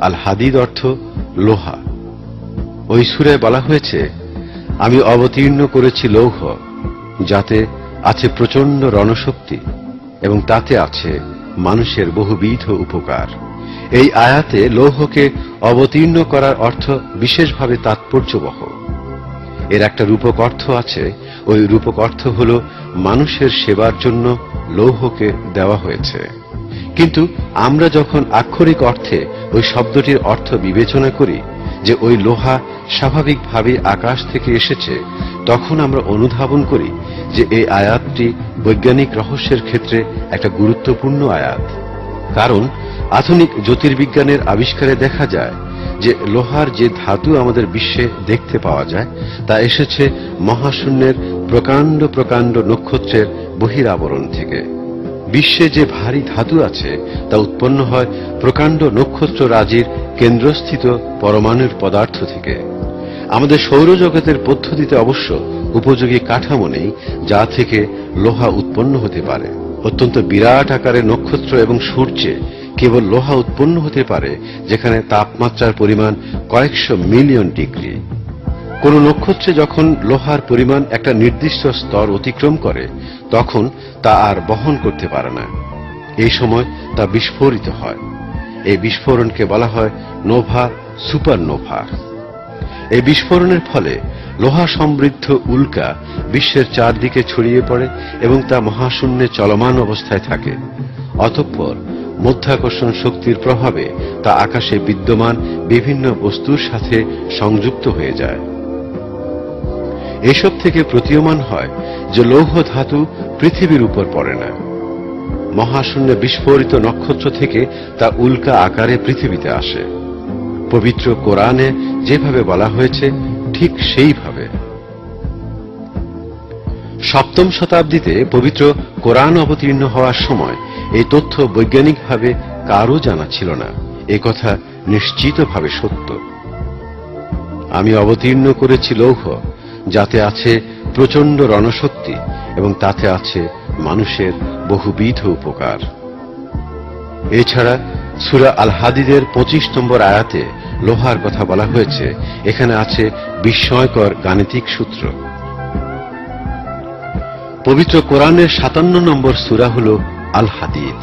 A: আল হাদিদ অর্থ লোহা। ওই সূরায় বলা হয়েছে, আমি অবতীর্ণ করেছি লৌহ, যাতে আছে প্রচন্ড রণশক্তি এবং তাতে আছে মানুষের বহুবিধ উপকার। এই আয়াতে লৌহকে অবতীর্ণ করার অর্থ বিশেষভাবে তাৎপর্যবহ। এর একটা রূপক অর্থ আছে। ওই রূপক অর্থ হল মানুষের সেবার জন্য লৌহকে দেওয়া হয়েছে। কিন্তু আমরা যখন আক্ষরিক অর্থে ওই শব্দটির অর্থ বিবেচনা করি যে ওই লোহা স্বাভাবিকভাবে আকাশ থেকে এসেছে, তখন আমরা অনুধাবন করি যে এই আয়াতটি বৈজ্ঞানিক রহস্যের ক্ষেত্রে একটা গুরুত্বপূর্ণ আয়াত। কারণ আধুনিক জ্যোতির্বিজ্ঞানের আবিষ্কারে দেখা যায় যে লোহার যে ধাতু আমাদের বিশ্বে দেখতে পাওয়া যায় তা এসেছে মহাশূন্যের প্রকাণ্ড প্রকাণ্ড নক্ষত্রের বহিরাবরণ থেকে। বিশ্বে যে ভারী ধাতু আছে তা উৎপন্ন হয় প্রকাণ্ড নক্ষত্র রাজির কেন্দ্রস্থিত পরমাণুর পদার্থ থেকে। আমাদের সৌরজগতের পদ্ধতিতে অবশ্য উপযোগী কাঠামো নেই যা থেকে লোহা উৎপন্ন হতে পারে। অত্যন্ত বিরাট আকারের নক্ষত্র এবং সূর্যে কেবল লোহা উৎপন্ন হতে পারে যেখানে তাপমাত্রার পরিমাণ কয়েকশো মিলিয়ন ডিগ্রি। কোন নক্ষত্রে যখন লোহার পরিমাণ একটা নির্দিষ্ট স্তর অতিক্রম করে তখন তা আর বহন করতে পারে না। এই সময় তা বিস্ফোরিত হয়। এই বিস্ফোরণকে বলা হয় নোভা, সুপারনোভা। এই বিস্ফোরণের ফলে লোহা সমৃদ্ধ উল্কা বিশ্বের চারদিকে ছড়িয়ে পড়ে এবং তা মহাশূন্যে চলমান অবস্থায় থাকে। অতঃপর মধ্যাকর্ষণ শক্তির প্রভাবে তা আকাশে বিদ্যমান বিভিন্ন বস্তুর সাথে সংযুক্ত হয়ে যায়। এসব থেকে প্রতীয়মান হয় যে লৌহ ধাতু পৃথিবীর উপর পড়ে না। মহাশূন্যে বিস্ফোরিত নক্ষত্র থেকে তা উল্কা আকারে পৃথিবীতে আসে। পবিত্র কোরআনে যেভাবে বলা হয়েছে ঠিক সেইভাবে। সপ্তম শতাব্দীতে পবিত্র কোরআন অবতীর্ণ হওয়ার সময় এই তথ্য বৈজ্ঞানিকভাবে কারও জানা ছিল না। এ কথা নিশ্চিতভাবে সত্য। আমি অবতীর্ণ করেছি লৌহ, যাতে আছে প্রচন্ড রণশক্তি এবং তাতে আছে মানুষের বহুবিধ উপকার। এছাড়া সূরা আল হাদিদের 25 নম্বর আয়াতে লোহার কথা বলা হয়েছে। এখানে আছে বিস্ময়কর গাণিতিক সূত্র। পবিত্র কোরআনের 57 নম্বর সূরা হল আল হাদিদ।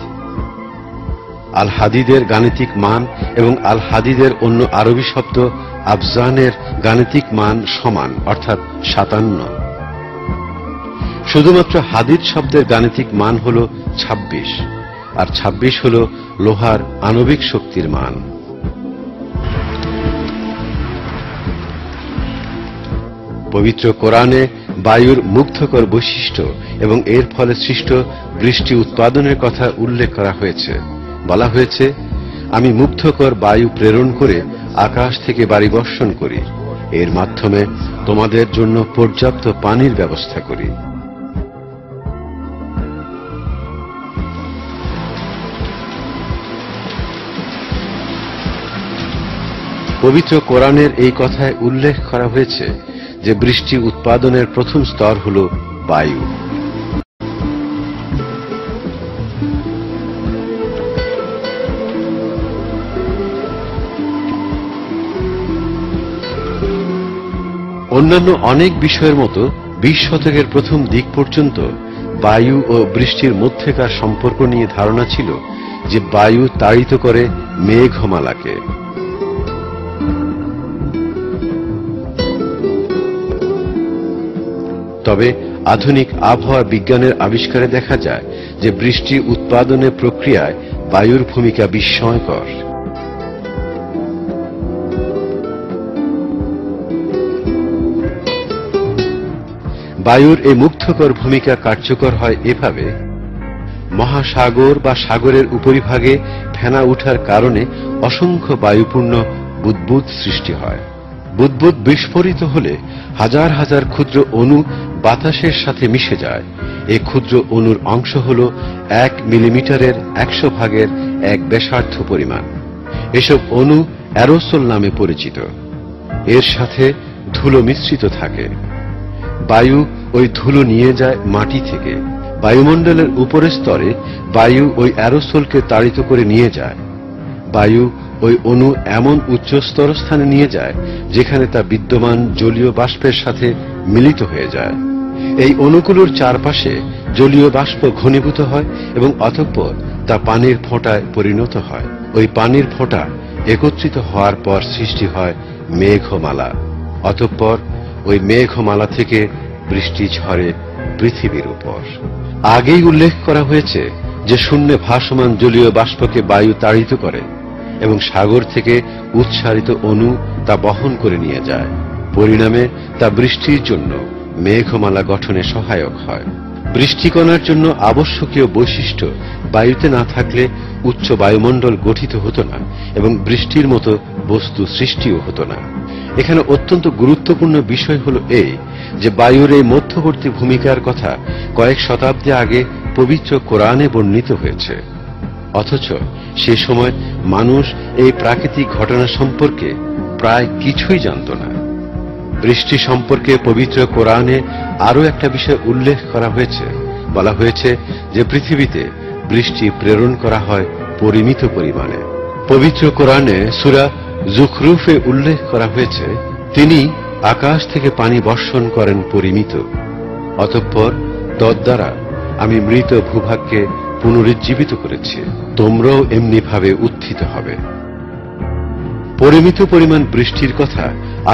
A: আল হাদিদের গাণিতিক মান এবং আল হাদিদের অন্য আরবি শব্দ আবজানের গাণিতিক মান সমান, অর্থাৎ 57। শুধুমাত্র হাদিদ শব্দের গাণিতিক মান হল 26, আর 26 হল লোহার আণবিক শক্তির মান। পবিত্র কোরআনে বায়ুর মুগ্ধকর বৈশিষ্ট্য এবং এর ফলে সৃষ্ট বৃষ্টি উৎপাদনের কথা উল্লেখ করা হয়েছে। বলা হয়েছে, আমি মুগ্ধকর বায়ু প্রেরণ করে আকাশ থেকে বাড়ি বর্ষণ করি, এর মাধ্যমে তোমাদের জন্য পর্যাপ্ত পানির ব্যবস্থা করি। পবিত্র কোরআনের এই কথায় উল্লেখ করা হয়েছে যে বৃষ্টি উৎপাদনের প্রথম স্তর হল বায়ু। অন্যান্য অনেক বিষয়ের মতো 20 শতকের প্রথম দিক পর্যন্ত বায়ু ও বৃষ্টির মধ্যেকার সম্পর্ক নিয়ে ধারণা ছিল যে বায়ু তাড়িত করে মেঘমালাকে। তবে আধুনিক আবহাওয়া বিজ্ঞানের আবিষ্কারে দেখা যায় যে বৃষ্টি উৎপাদনের প্রক্রিয়ায় বায়ুর ভূমিকা বিস্ময়কর। বায়ুর এই মুগ্ধকর ভূমিকা কার্যকর হয় এভাবে, মহাসাগর বা সাগরের উপরিভাগে ফেনা উঠার কারণে অসংখ্য বায়ুপূর্ণ বুদ্বুদ সৃষ্টি হয়। বুদ্বুদ বিস্ফোরিত হলে হাজার হাজার ক্ষুদ্র অণু বাতাসের সাথে মিশে যায়। এই ক্ষুদ্র অণুর অংশ হল 1 মিলিমিটারের 100 ভাগের 1 ব্যাসার্ধ পরিমাণ। এসব অণু অ্যারোসোল নামে পরিচিত। এর সাথে ধুলো মিশ্রিত থাকে। বায়ু ওই ধুলো নিয়ে যায় মাটি থেকে। বায়ুমণ্ডলের উপরের স্তরে বায়ু ওই অ্যারোসোলকে তাড়িত করে নিয়ে যায়। বায়ু ওই অণু এমন উচ্চ স্তরস্থানে নিয়ে যায় যেখানে তা বিদ্যমান জলীয় বাষ্পের সাথে মিলিত হয়ে যায়। এই অণুগুলোর চারপাশে জলীয় বাষ্প ঘনীভূত হয় এবং অতঃপর তা পানির ফোঁটায় পরিণত হয়। ওই পানির ফোঁটা একত্রিত হওয়ার পর সৃষ্টি হয় মেঘমালা। অতঃপর ওই মেঘমালা থেকে বৃষ্টি ঝরে পৃথিবীর উপর। আগেই উল্লেখ করা হয়েছে যে শূন্যে ভাসমান জলীয় বাষ্পকে বায়ু তাড়িত করে এবং সাগর থেকে উৎসারিত অণু তা বহন করে নিয়ে যায়। পরিণামে তা বৃষ্টির জন্য মেঘমালা গঠনে সহায়ক হয়। বৃষ্টিকণার জন্য আবশ্যকীয় বৈশিষ্ট্য বায়ুতে না থাকলে উচ্চ বায়ুমণ্ডল গঠিত হতো না এবং বৃষ্টির মতো বস্তু সৃষ্টিও হতো না। এখানে অত্যন্ত গুরুত্বপূর্ণ বিষয় হল এই যে বায়ুর এই মধ্যবর্তী ভূমিকার কথা কয়েক শতাব্দী আগে পবিত্র কোরআনে বর্ণিত হয়েছে, অথচ সে সময় মানুষ এই প্রাকৃতিক ঘটনা সম্পর্কে প্রায় কিছুই জানত না। বৃষ্টি সম্পর্কে পবিত্র কোরআনে আরো একটা বিষয় উল্লেখ করা হয়েছে। বলা হয়েছে যে পৃথিবীতে বৃষ্টি প্রেরণ করা হয় পরিমিত পরিমাণে। পবিত্র কোরআনে সূরা যুখরুফে উল্লেখ করা হয়েছে, তিনি আকাশ থেকে পানি বর্ষণ করেন পরিমিত, অতঃপর তদ্বারা আমি মৃত ভূভাগকে পুনরুজ্জীবিত করেছি, তোমরাও এমনিভাবে উত্থিত হবে। পরিমিত পরিমাণ বৃষ্টির কথা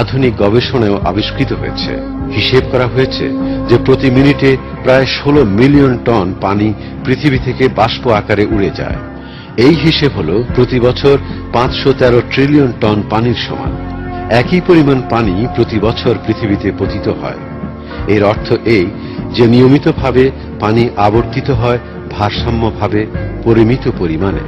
A: আধুনিক গবেষণায়ও আবিষ্কৃত হয়েছে। হিসেব করা হয়েছে যে প্রতি মিনিটে প্রায় 16 মিলিয়ন টন পানি পৃথিবী থেকে বাষ্প আকারে উড়ে যায়। এই হিসেব হল প্রতি বছর 513 ট্রিলিয়ন টন পানির সমান। একই পরিমাণ পানি প্রতি বছর পৃথিবীতে পতিত হয়। এর অর্থ এই যে নিয়মিতভাবে পানি আবর্তিত হয় ভারসাম্যভাবে পরিমিত পরিমাণে।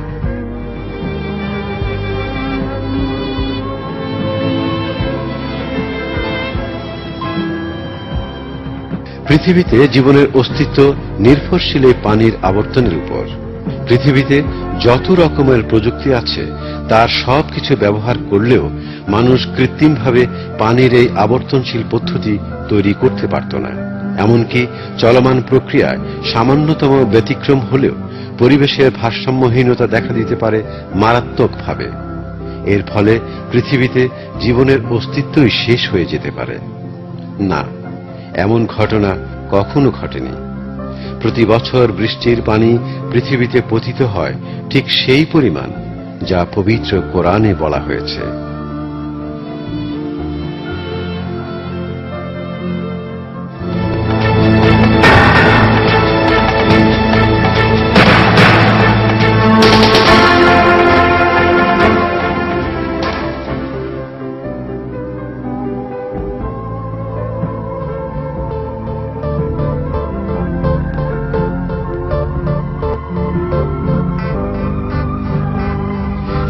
A: পৃথিবীতে জীবনের অস্তিত্ব নির্ভরশীল এই পানির আবর্তনের উপর। পৃথিবীতে যত রকমের প্রযুক্তি আছে তার সবকিছু ব্যবহার করলেও মানুষ কৃত্রিমভাবে পানির এই আবর্তনশীল পদ্ধতি তৈরি করতে পারত না। এমনকি চলমান প্রক্রিয়ায় সামান্যতম ব্যতিক্রম হলেও পরিবেশের ভারসাম্যহীনতা দেখা দিতে পারে মারাত্মকভাবে। এর ফলে পৃথিবীতে জীবনের অস্তিত্বই শেষ হয়ে যেতে পারে। না, এমন ঘটনা কখনো ঘটেনি। প্রতি বছর বৃষ্টির পানি পৃথিবীতে পতিত হয় ঠিক সেই পরিমাণ যা পবিত্র কোরআনে বলা হয়েছে।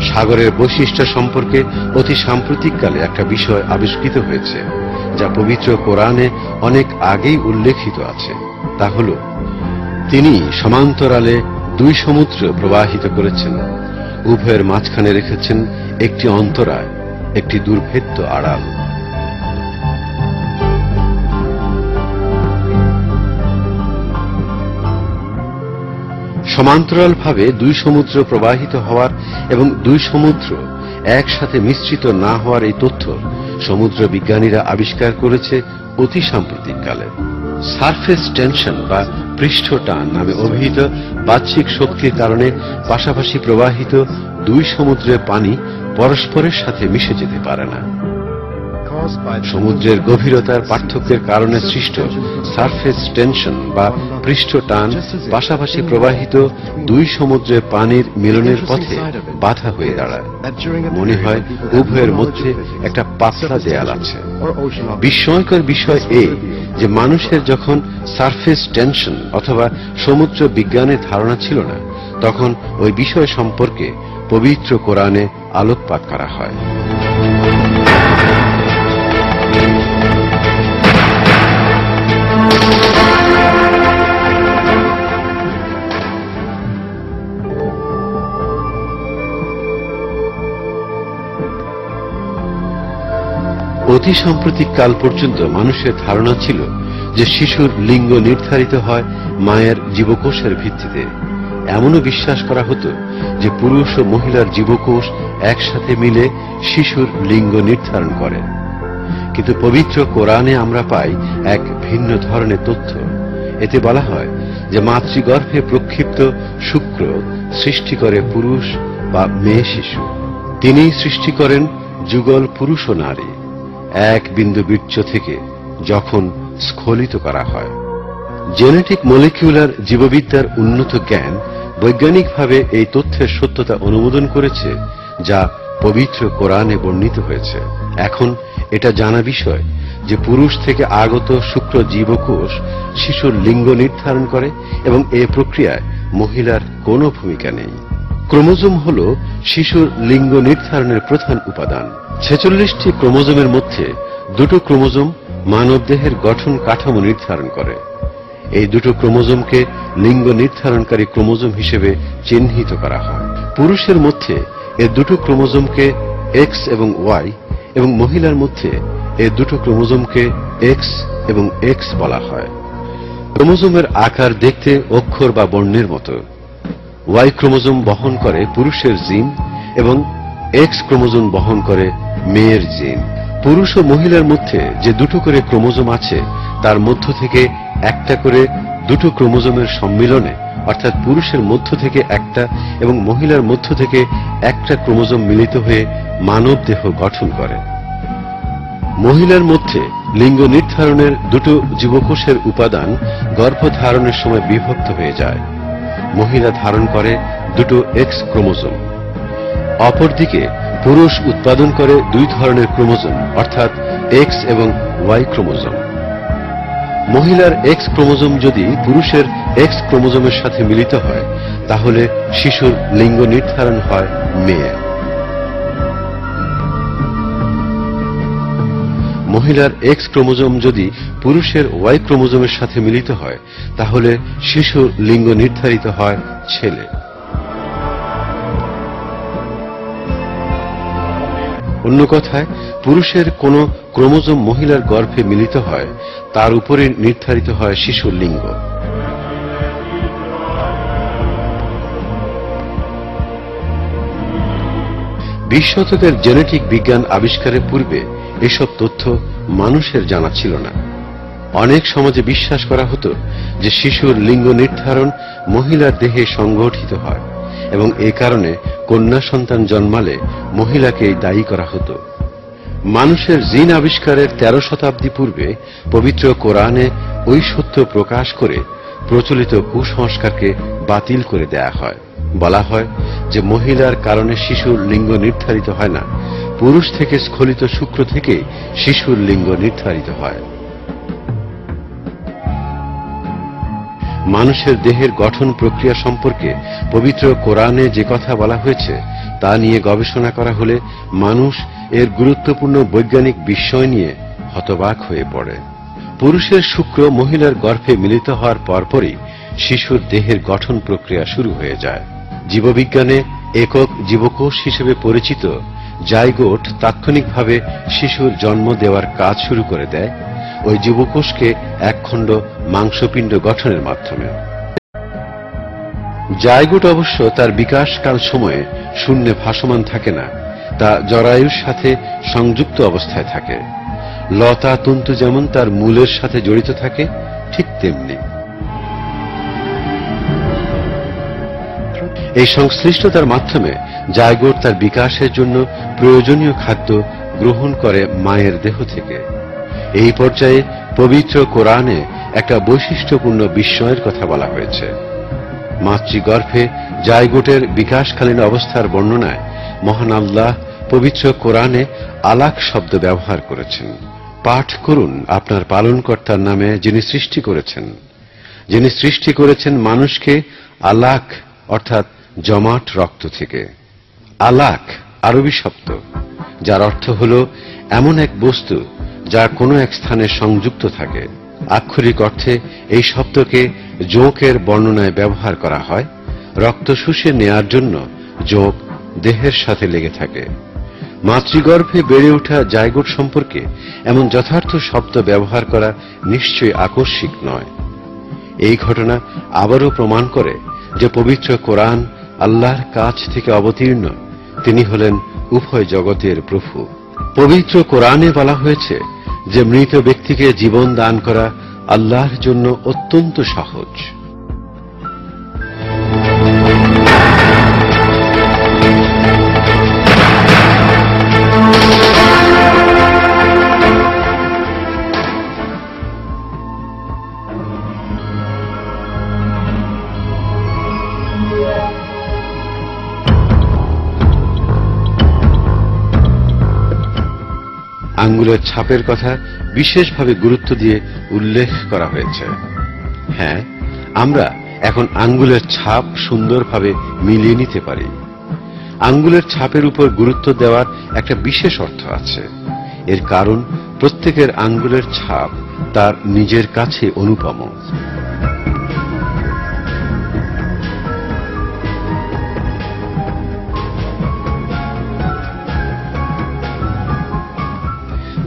A: সাগরের বৈশিষ্ট্য সম্পর্কে অতি সাম্প্রতিককালে একটা বিষয় আবিষ্কৃত হয়েছে যা পবিত্র কোরআনে অনেক আগেই উল্লেখিত আছে। তা হল, তিনি সমান্তরালে দুই সমুদ্র প্রবাহিত করেছেন, উভয়ের মাঝখানে রেখেছেন একটি অন্তরায়, একটি দুর্ভেদ্য আড়াল। সমান্তরালভাবে দুই সমুদ্র প্রবাহিত হওয়ার এবং দুই সমুদ্র একসাথে মিশ্রিত না হওয়ার এই তথ্য সমুদ্র বিজ্ঞানীরা আবিষ্কার করেছে অতি সাম্প্রতিককালে। সারফেস টেনশন বা পৃষ্ঠ টান নামে অভিহিত বাহ্যিক শক্তির কারণে পাশাপাশি প্রবাহিত দুই সমুদ্রের পানি পরস্পরের সাথে মিশে যেতে পারে না। সমুদ্রের গভীরতার পার্থক্যের কারণে সৃষ্ট সারফেস টেনশন বা পৃষ্ঠ টান পাশাপাশি প্রবাহিত দুই সমুদ্রের পানির মিলনের পথে বাধা হয়ে দাঁড়ায়। মনে হয় উভয়ের মধ্যে একটা পাতলা দেয়াল আছে। বিস্ময়কর বিষয় এই যে মানুষের যখন সারফেস টেনশন অথবা সমুদ্র বিজ্ঞানের ধারণা ছিল না, তখন ওই বিষয় সম্পর্কে পবিত্র কোরআনে আলোকপাত করা হয়। অতি সাম্প্রতিক কাল পর্যন্ত মানুষের ধারণা ছিল যে শিশুর লিঙ্গ নির্ধারিত হয় মায়ের জীবকোষের ভিত্তিতে। এমনও বিশ্বাস করা হতো যে পুরুষ ও মহিলার জীবকোষ একসাথে মিলে শিশুর লিঙ্গ নির্ধারণ করে। কিন্তু পবিত্র কোরআনে আমরা পাই এক ভিন্ন ধরনের তথ্য। এতে বলা হয় যে মাতৃগর্ভে প্রক্ষিপ্ত শুক্র সৃষ্টি করে পুরুষ বা মেয়ে শিশু। তিনিই সৃষ্টি করেন যুগল পুরুষ ও নারী এক বিন্দু বীর্য থেকে যখন স্খলিত করা হয়। জেনেটিক মলিকিউলার জীববিদ্যার উন্নত জ্ঞান বৈজ্ঞানিকভাবে এই তথ্যের সত্যতা অনুমোদন করেছে, যা পবিত্র কোরআনে বর্ণিত হয়েছে। এখন এটা জানা বিষয় যে পুরুষ থেকে আগত শুক্র জীবকোষ শিশুর লিঙ্গ নির্ধারণ করে এবং এই প্রক্রিয়ায় মহিলার কোনো ভূমিকা নেই। ক্রোমোজোম হল শিশুর লিঙ্গ নির্ধারণের প্রধান উপাদান। 46টি ক্রোমোজোমের মধ্যে দুটো ক্রোমোজোম মানবদেহের গঠন কাঠামো নির্ধারণ করে। এই দুটো ক্রোমোজোমকে লিঙ্গ নির্ধারণকারী ক্রোমোজোম হিসেবে চিহ্নিত করা হয়। পুরুষের মধ্যে এই দুটো ক্রোমোজোমকে এক্স এবং ওয়াই এবং মহিলার মধ্যে এই দুটো ক্রোমোজোমকে এক্স এবং এক্স বলা হয়। ক্রোমোজোমের আকার দেখতে অক্ষর বা বর্ণের মতো। ওয়াই ক্রোমোজোম বহন করে পুরুষের জিন এবং এক্স ক্রোমোজোম বহন করে মেয়ের জিন। পুরুষ ও মহিলার মধ্যে যে দুটো করে ক্রোমোজোম আছে তার মধ্য থেকে একটা করে দুটো ক্রোমোজোমের সম্মিলনে, অর্থাৎ পুরুষের মধ্য থেকে একটা এবং মহিলার মধ্য থেকে একটা ক্রোমোজোম মিলিত হয়ে মানব দেহ গঠন করে। মহিলার মধ্যে লিঙ্গ নির্ধারণের দুটো জীবকোষের উপাদান গর্ভধারণের সময় বিভক্ত হয়ে যায়। মহিলা ধারণ করে দুটো এক্স ক্রোমোজোম। অপরদিকে পুরুষ উৎপাদন করে দুই ধরনের ক্রোমোজোম, অর্থাৎ এক্স এবং ওয়াই ক্রোমোজোম। মহিলার এক্স ক্রোমোজোম যদি পুরুষের এক্স ক্রোমোজোমের সাথে মিলিত হয় তাহলে শিশুর লিঙ্গ নির্ধারণ হয় মেয়ে। মহিলার এক্স ক্রোমোজোম যদি পুরুষের ওয়াই ক্রোমোজোমের সাথে মিলিত হয় তাহলে শিশুর লিঙ্গ নির্ধারিত হয় ছেলে। অন্য কথায়, পুরুষের কোন ক্রোমোজোম মহিলার গর্ভে মিলিত হয় তার উপরে নির্ধারিত হয় শিশুর লিঙ্গ। বিশ শতকের জেনেটিক বিজ্ঞান আবিষ্কারের পূর্বে এসব তথ্য মানুষের জানা ছিল না। অনেক সমাজে বিশ্বাস করা হতো যে শিশুর লিঙ্গ নির্ধারণ মহিলার দেহে সংগঠিত হয় এবং এ কারণে কন্যা সন্তান জন্মালে মহিলাকেই দায়ী করা হতো। মানুষের জিন আবিষ্কারের 13 শতাব্দী পূর্বে পবিত্র কোরআনে ওই সত্য প্রকাশ করে প্রচলিত কুসংস্কারকে বাতিল করে দেয়া হয়। বলা হয় যে মহিলার কারণে শিশুর লিঙ্গ নির্ধারিত হয় না, পুরুষ থেকে স্খলিত শুক্র থেকে শিশুর লিঙ্গ নির্ধারিত হয়। মানুষের দেহের গঠন প্রক্রিয়া সম্পর্কে পবিত্র কোরআনে যে কথা বলা হয়েছে তা নিয়ে গবেষণা করা হলে মানুষ এর গুরুত্বপূর্ণ বৈজ্ঞানিক বিস্ময় নিয়ে হতবাক হয়ে পড়ে। পুরুষের শুক্র মহিলার গর্ভে মিলিত হওয়ার পরপরই শিশুর দেহের গঠন প্রক্রিয়া শুরু হয়ে যায়। জীববিজ্ঞানে একক জীবকোষ হিসেবে পরিচিত জাইগোট তাৎক্ষণিকভাবে শিশুর জন্ম দেওয়ার কাজ শুরু করে দেয় ওই জীবকোষকে একখণ্ড মাংসপিণ্ড গঠনের মাধ্যমে। জাইগোট অবশ্য তার বিকাশকাল সময়ে শূন্যে ভাসমান থাকে না, তা জরায়ুর সাথে সংযুক্ত অবস্থায় থাকে। লতা তন্তু যেমন তার মূলের সাথে জড়িত থাকে, ঠিক তেমনি এই সংশ্লিষ্টতার মাধ্যমে জাইগোট তার বিকাশের জন্য প্রয়োজনীয় খাদ্য গ্রহণ করে মায়ের দেহ থেকে। এই পর্যায়ে পবিত্র কোরআনে একটা বৈশিষ্ট্যপূর্ণ বিস্ময়ের কথা বলা হয়েছে। মাতৃগর্ভে জাইগোটের বিকাশকালীন অবস্থার বর্ণনায় মহান আল্লাহ পবিত্র কোরআনে আলাক শব্দ ব্যবহার করেছেন। পাঠ করুন আপনার পালনকর্তার নামে, যিনি সৃষ্টি করেছেন। যিনি সৃষ্টি করেছেন মানুষকে আলাক অর্থাৎ জমাট রক্ত থেকে। আলাক আরবি শব্দ যার অর্থ হল এমন এক বস্তু যা কোনো এক স্থানে সংযুক্ত থাকে। আক্ষরিক অর্থে এই শব্দকে জোঁকের বর্ণনায় ব্যবহার করা হয়। রক্ত শুষে নেয়ার জন্য জোঁক দেহের সাথে লেগে থাকে। মাতৃগর্ভে বেড়ে ওঠা জায়গোট সম্পর্কে এমন যথার্থ শব্দ ব্যবহার করা নিশ্চয়ই আকস্মিক নয়। এই ঘটনা আবারও প্রমাণ করে যে পবিত্র কোরআন আল্লাহর কাছ থেকে অবতীর্ণ, তিনি হলেন উভয় জগতের প্রভু। পবিত্র কোরআনে বলা হয়েছে যে মৃত ব্যক্তিকে জীবন দান করা আল্লাহর জন্য অত্যন্ত সহজ। আঙ্গুলের ছাপের কথা বিশেষভাবে গুরুত্ব দিয়ে উল্লেখ করা হয়েছে। হ্যাঁ, আমরা এখন আঙ্গুলের ছাপ সুন্দরভাবে মিলিয়ে নিতে পারি। আঙ্গুলের ছাপের উপর গুরুত্ব দেওয়ার একটা বিশেষ অর্থ আছে। এর কারণ প্রত্যেকের আঙ্গুলের ছাপ তার নিজের কাছে অনুপম।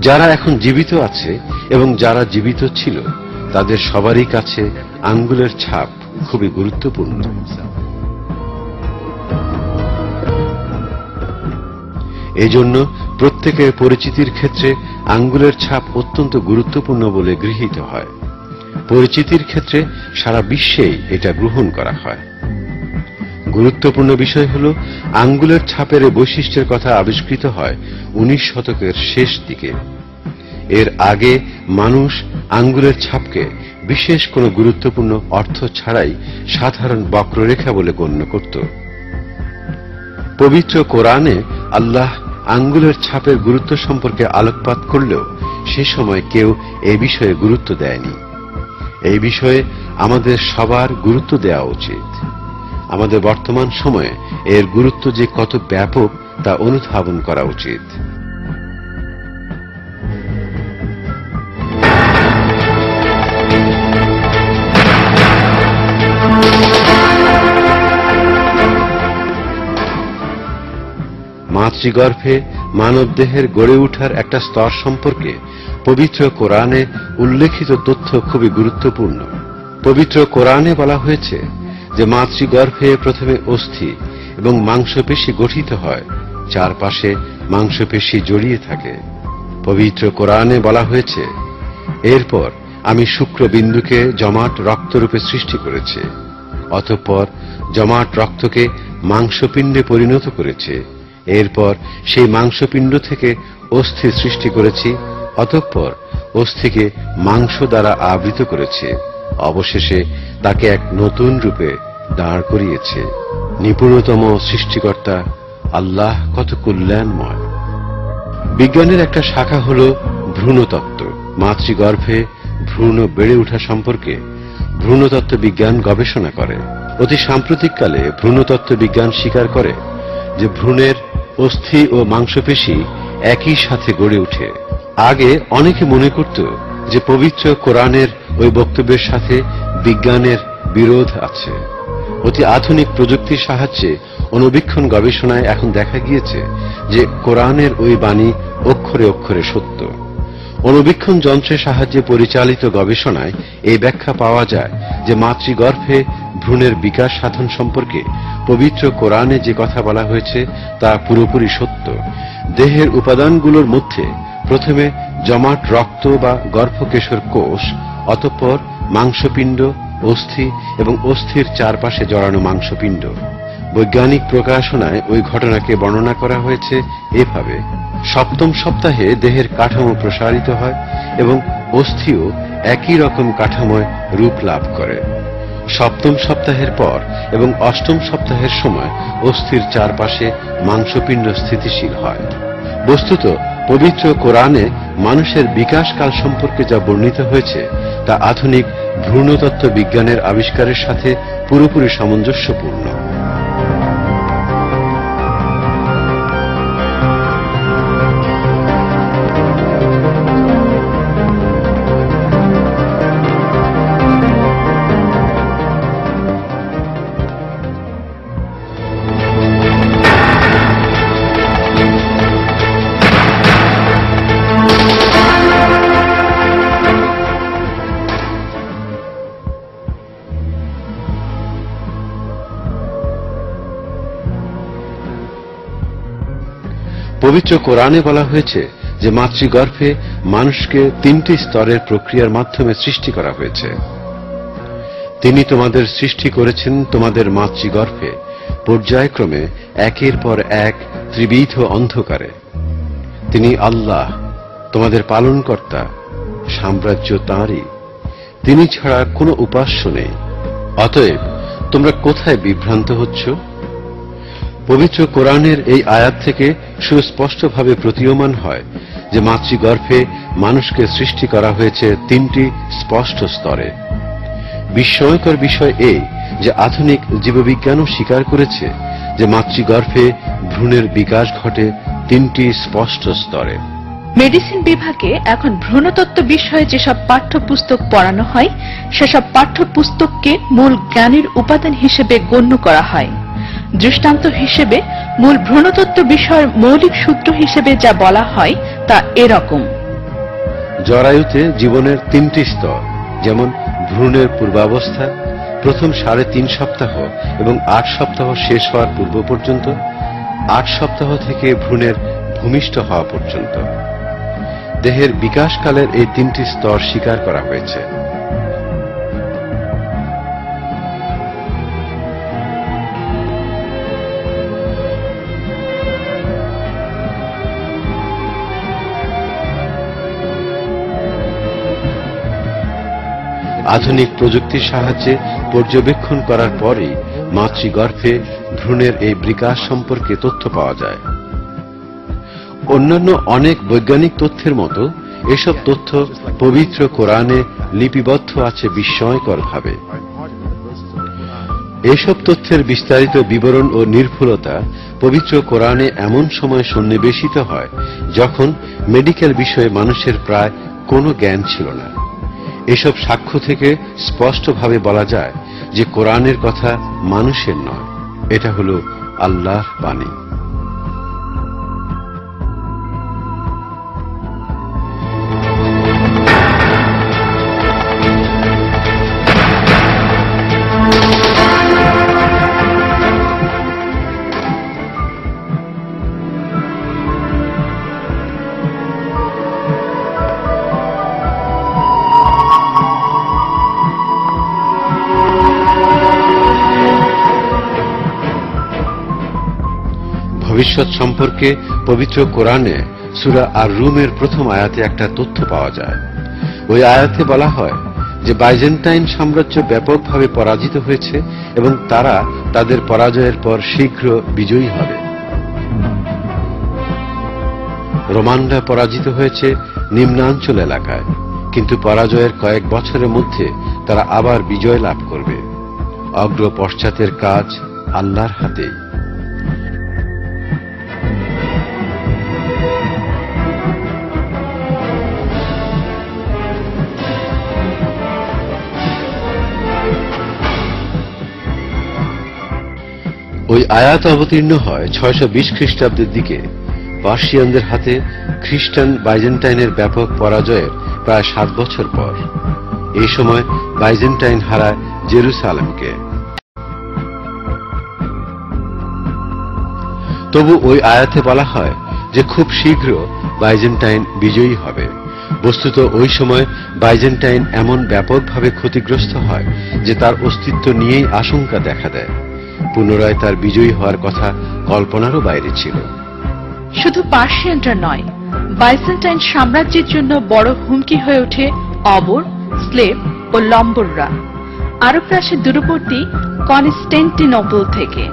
A: যারা এখন জীবিত আছে এবং যারা জীবিত ছিল, তাদের সবারই কাছে আঙ্গুলের ছাপ খুবই গুরুত্বপূর্ণ। এজন্য প্রত্যেকের পরিচিতির ক্ষেত্রে আঙ্গুলের ছাপ অত্যন্ত গুরুত্বপূর্ণ বলে গৃহীত হয়। পরিচিতির ক্ষেত্রে সারা বিশ্বেই এটা গ্রহণ করা হয়। গুরুত্বপূর্ণ বিষয় হল, আঙ্গুলের ছাপের বৈশিষ্ট্যের কথা আবিষ্কৃত হয় 19 শতকের শেষ দিকে। এর আগে মানুষ আঙ্গুলের ছাপকে বিশেষ কোনো গুরুত্বপূর্ণ অর্থ ছাড়াই সাধারণ বক্ররেখা বলে গণ্য করত। পবিত্র কোরআনে আল্লাহ আঙ্গুলের ছাপের গুরুত্ব সম্পর্কে আলোকপাত করলেও সে সময় কেউ এই বিষয়ে গুরুত্ব দেয়নি। এই বিষয়ে আমাদের সবার গুরুত্ব দেওয়া উচিত। আমাদের বর্তমান সময়ে এর গুরুত্ব যে কত ব্যাপক তা অনুধাবন করা উচিত। মাতৃগর্ভে মানবদেহের গড়ে ওঠার একটা স্তর সম্পর্কে পবিত্র কোরআনে উল্লেখিত তথ্য খুবই গুরুত্বপূর্ণ। পবিত্র কোরআনে বলা হয়েছে যে মাতৃগর্ভে প্রথমে অস্থি এবং মাংসপেশি গঠিত হয়, চারপাশে মাংসপেশি জড়িয়ে থাকে। পবিত্র কোরআনে বলা হয়েছে, এরপর আমি শুক্রবিন্দুকে জমাট রক্তরূপে সৃষ্টি করেছি, অতঃপর জমাট রক্তকে মাংসপিণ্ডে পরিণত করেছে, এরপর সেই মাংসপিণ্ড থেকে অস্থি সৃষ্টি করেছি, অতঃপর অস্থিকে মাংস দ্বারা আবৃত করেছে, অবশেষে তাকে এক নতুন রূপে দাঁড় করিয়েছে। নিপুণতম সৃষ্টিকর্তা আল্লাহ কত কল্যাণময়। বিজ্ঞানের একটা শাখা হল ভ্রূণতত্ত্ব। মাতৃগর্ভে ভ্রূণ বেড়ে ওঠা সম্পর্কে ভ্রূণতত্ত্ব বিজ্ঞান গবেষণা করে। অতি সাম্প্রতিককালে ভ্রূণতত্ত্ব বিজ্ঞান স্বীকার করে যে ভ্রূণের অস্থি ও মাংসপেশি একই সাথে গড়ে ওঠে। আগে অনেকে মনে করত যে পবিত্র কোরআনের ওই বক্তব্যের সাথে বিজ্ঞানের বিরোধ আছে। অতি আধুনিক প্রযুক্তির সাহায্যে অণুবীক্ষণ গবেষণায় এখন দেখা গিয়েছে যে কোরআনের ওই বাণী অক্ষরে অক্ষরে সত্য। অণুবীক্ষণ যন্ত্রের সাহায্যে পরিচালিত গবেষণায় এই ব্যাখ্যা পাওয়া যায় যে মাতৃগর্ভে ভ্রূণের বিকাশ সাধন সম্পর্কে পবিত্র কোরআনে যে কথা বলা হয়েছে তা পুরোপুরি সত্য। দেহের উপাদানগুলোর মধ্যে প্রথমে জমাট রক্ত বা গর্ভকেশর কোষ, অতঃপর মাংসপিণ্ড, অস্থি এবং অস্থির চারপাশে জড়ানো মাংসপিণ্ড। বৈজ্ঞানিক প্রকাশনায় ওই ঘটনাকে বর্ণনা করা হয়েছে এভাবে: সপ্তম সপ্তাহে দেহের কাঠামো প্রসারিত হয় এবং অস্থিও একই রকম কাঠামোয় রূপ লাভ করে। সপ্তম সপ্তাহের পর এবং অষ্টম সপ্তাহের সময় অস্থির চারপাশে মাংসপিণ্ড স্থিতিশীল হয়। বস্তুত পবিত্র কোরআনে মানুষের বিকাশকাল সম্পর্কে যা বর্ণিত হয়েছে তা আধুনিক ভ্রূণতত্ত্ব বিজ্ঞানের আবিষ্কারের সাথে পুরোপুরি সামঞ্জস্যপূর্ণ। পবিত্র কোরআনে বলা হয়েছে যে মাতৃগর্ভে মানুষকে 3টি স্তরের প্রক্রিয়ার মাধ্যমে সৃষ্টি করা হয়েছে। তিনি তোমাদের সৃষ্টি করেছেন তোমাদের মাতৃগর্ভে পর্যায়ক্রমে একের পর এক ত্রিবিধ অন্ধকারে। তিনি আল্লাহ, তোমাদের পালনকর্তা, সাম্রাজ্য তাঁরই, তিনি ছাড়া কোনো উপাস্য নেই। অতএব তোমরা কোথায় বিভ্রান্ত হচ্ছ? পবিত্র কোরআনের এই আয়াত থেকে সুস্পষ্টভাবে প্রতীয়মান হয় যে মাতৃগর্ভে মানুষকে সৃষ্টি করা হয়েছে 3টি স্পষ্ট স্তরে। বিস্ময়কর বিষয় এই যে আধুনিক জীববিজ্ঞানও স্বীকার করেছে যে মাতৃগর্ভে ভ্রূণের বিকাশ ঘটে 3টি স্পষ্ট স্তরে।
B: মেডিসিন বিভাগে এখন ভ্রূণতত্ত্ব বিষয়ে যেসব পাঠ্যপুস্তক পড়ানো হয় সেসব পাঠ্যপুস্তককে মূল জ্ঞানের উপাদান হিসেবে গণ্য করা হয়। দৃষ্টান্ত হিসেবে মূল ভ্রূণতত্ত্ব বিষয়ের মৌলিক সূত্র হিসেবে যা বলা হয় তা এরকম:
A: জরায়ুতে জীবনের 3টি স্তর, যেমন ভ্রূণের পূর্বাবস্থা, প্রথম 3.5 সপ্তাহ এবং 8 সপ্তাহ শেষ হওয়ার পূর্ব পর্যন্ত, 8 সপ্তাহ থেকে ভ্রূণের ভূমিষ্ঠ হওয়া পর্যন্ত। দেহের বিকাশকালের এই 3টি স্তর স্বীকার করা হয়েছে। আধুনিক প্রযুক্তির সাহায্যে পর্যবেক্ষণ করার পরেই মাতৃগর্ভে ভ্রূণের এই বিকাশ সম্পর্কে তথ্য পাওয়া যায়। অন্যান্য অনেক বৈজ্ঞানিক তথ্যের মতো এসব তথ্য পবিত্র কোরআনে লিপিবদ্ধ আছে বিস্ময়করভাবে। এসব তথ্যের বিস্তারিত বিবরণ ও নির্ভুলতা পবিত্র কোরআনে এমন সময় সন্নিবেশিত হয় যখন মেডিকেল বিষয়ে মানুষের প্রায় কোনো জ্ঞান ছিল না। এসব সাক্ষ্য থেকে স্পষ্টভাবে বলা যায় যে কোরআনের কথা মানুষের নয়, এটা হলো আল্লাহর বাণী। ভবিষ্যৎ সম্পর্কে পবিত্র কোরআনে সূরা আর-রুমের প্রথম আয়াতে একটা তথ্য পাওয়া যায়। ওই আয়াতে বলা হয় যে বাইজেন্টাইন সাম্রাজ্য ব্যাপকভাবে পরাজিত হয়েছে এবং তারা তাদের পরাজয়ের পর শীঘ্র বিজয়ী হবে। রোমানরা পরাজিত হয়েছে নিম্নাঞ্চল এলাকায়, কিন্তু পরাজয়ের কয়েক বছরের মধ্যে তারা আবার বিজয় লাভ করবে। অগ্র পশ্চাতের কাজ আল্লাহর হাতেই। ওই আয়াত অবতীর্ণ হয় 620 খ্রিস্টাব্দের দিকে পার্সিয়ানদের হাতে খ্রিস্টান বাইজেন্টাইনের ব্যাপক পরাজয়ের প্রায় 7 বছর পর। এই সময় বাইজেন্টাইন হারায় জেরুসালেমকে। তবু ওই আয়াতে বলা হয় যে খুব শীঘ্র বাইজেন্টাইন বিজয়ী হবে। বস্তুত ওই সময় বাইজেন্টাইন এমন ব্যাপকভাবে ক্ষতিগ্রস্ত হয় যে তার অস্তিত্ব নিয়েই আশঙ্কা দেখা দেয়। পুনরায় তার বিজয়ী হওয়ার কথা কল্পনারও বাইরে ছিল।
B: শুধু পার্সিয়ানরা নয়, বাইজেন্টাইন সাম্রাজ্যের জন্য বড় হুমকি হয়ে ওঠে অবর, স্লেভ ও লম্বররা। আরবরা আসে দূরবর্তী কনস্টান্টিনোপল থেকে।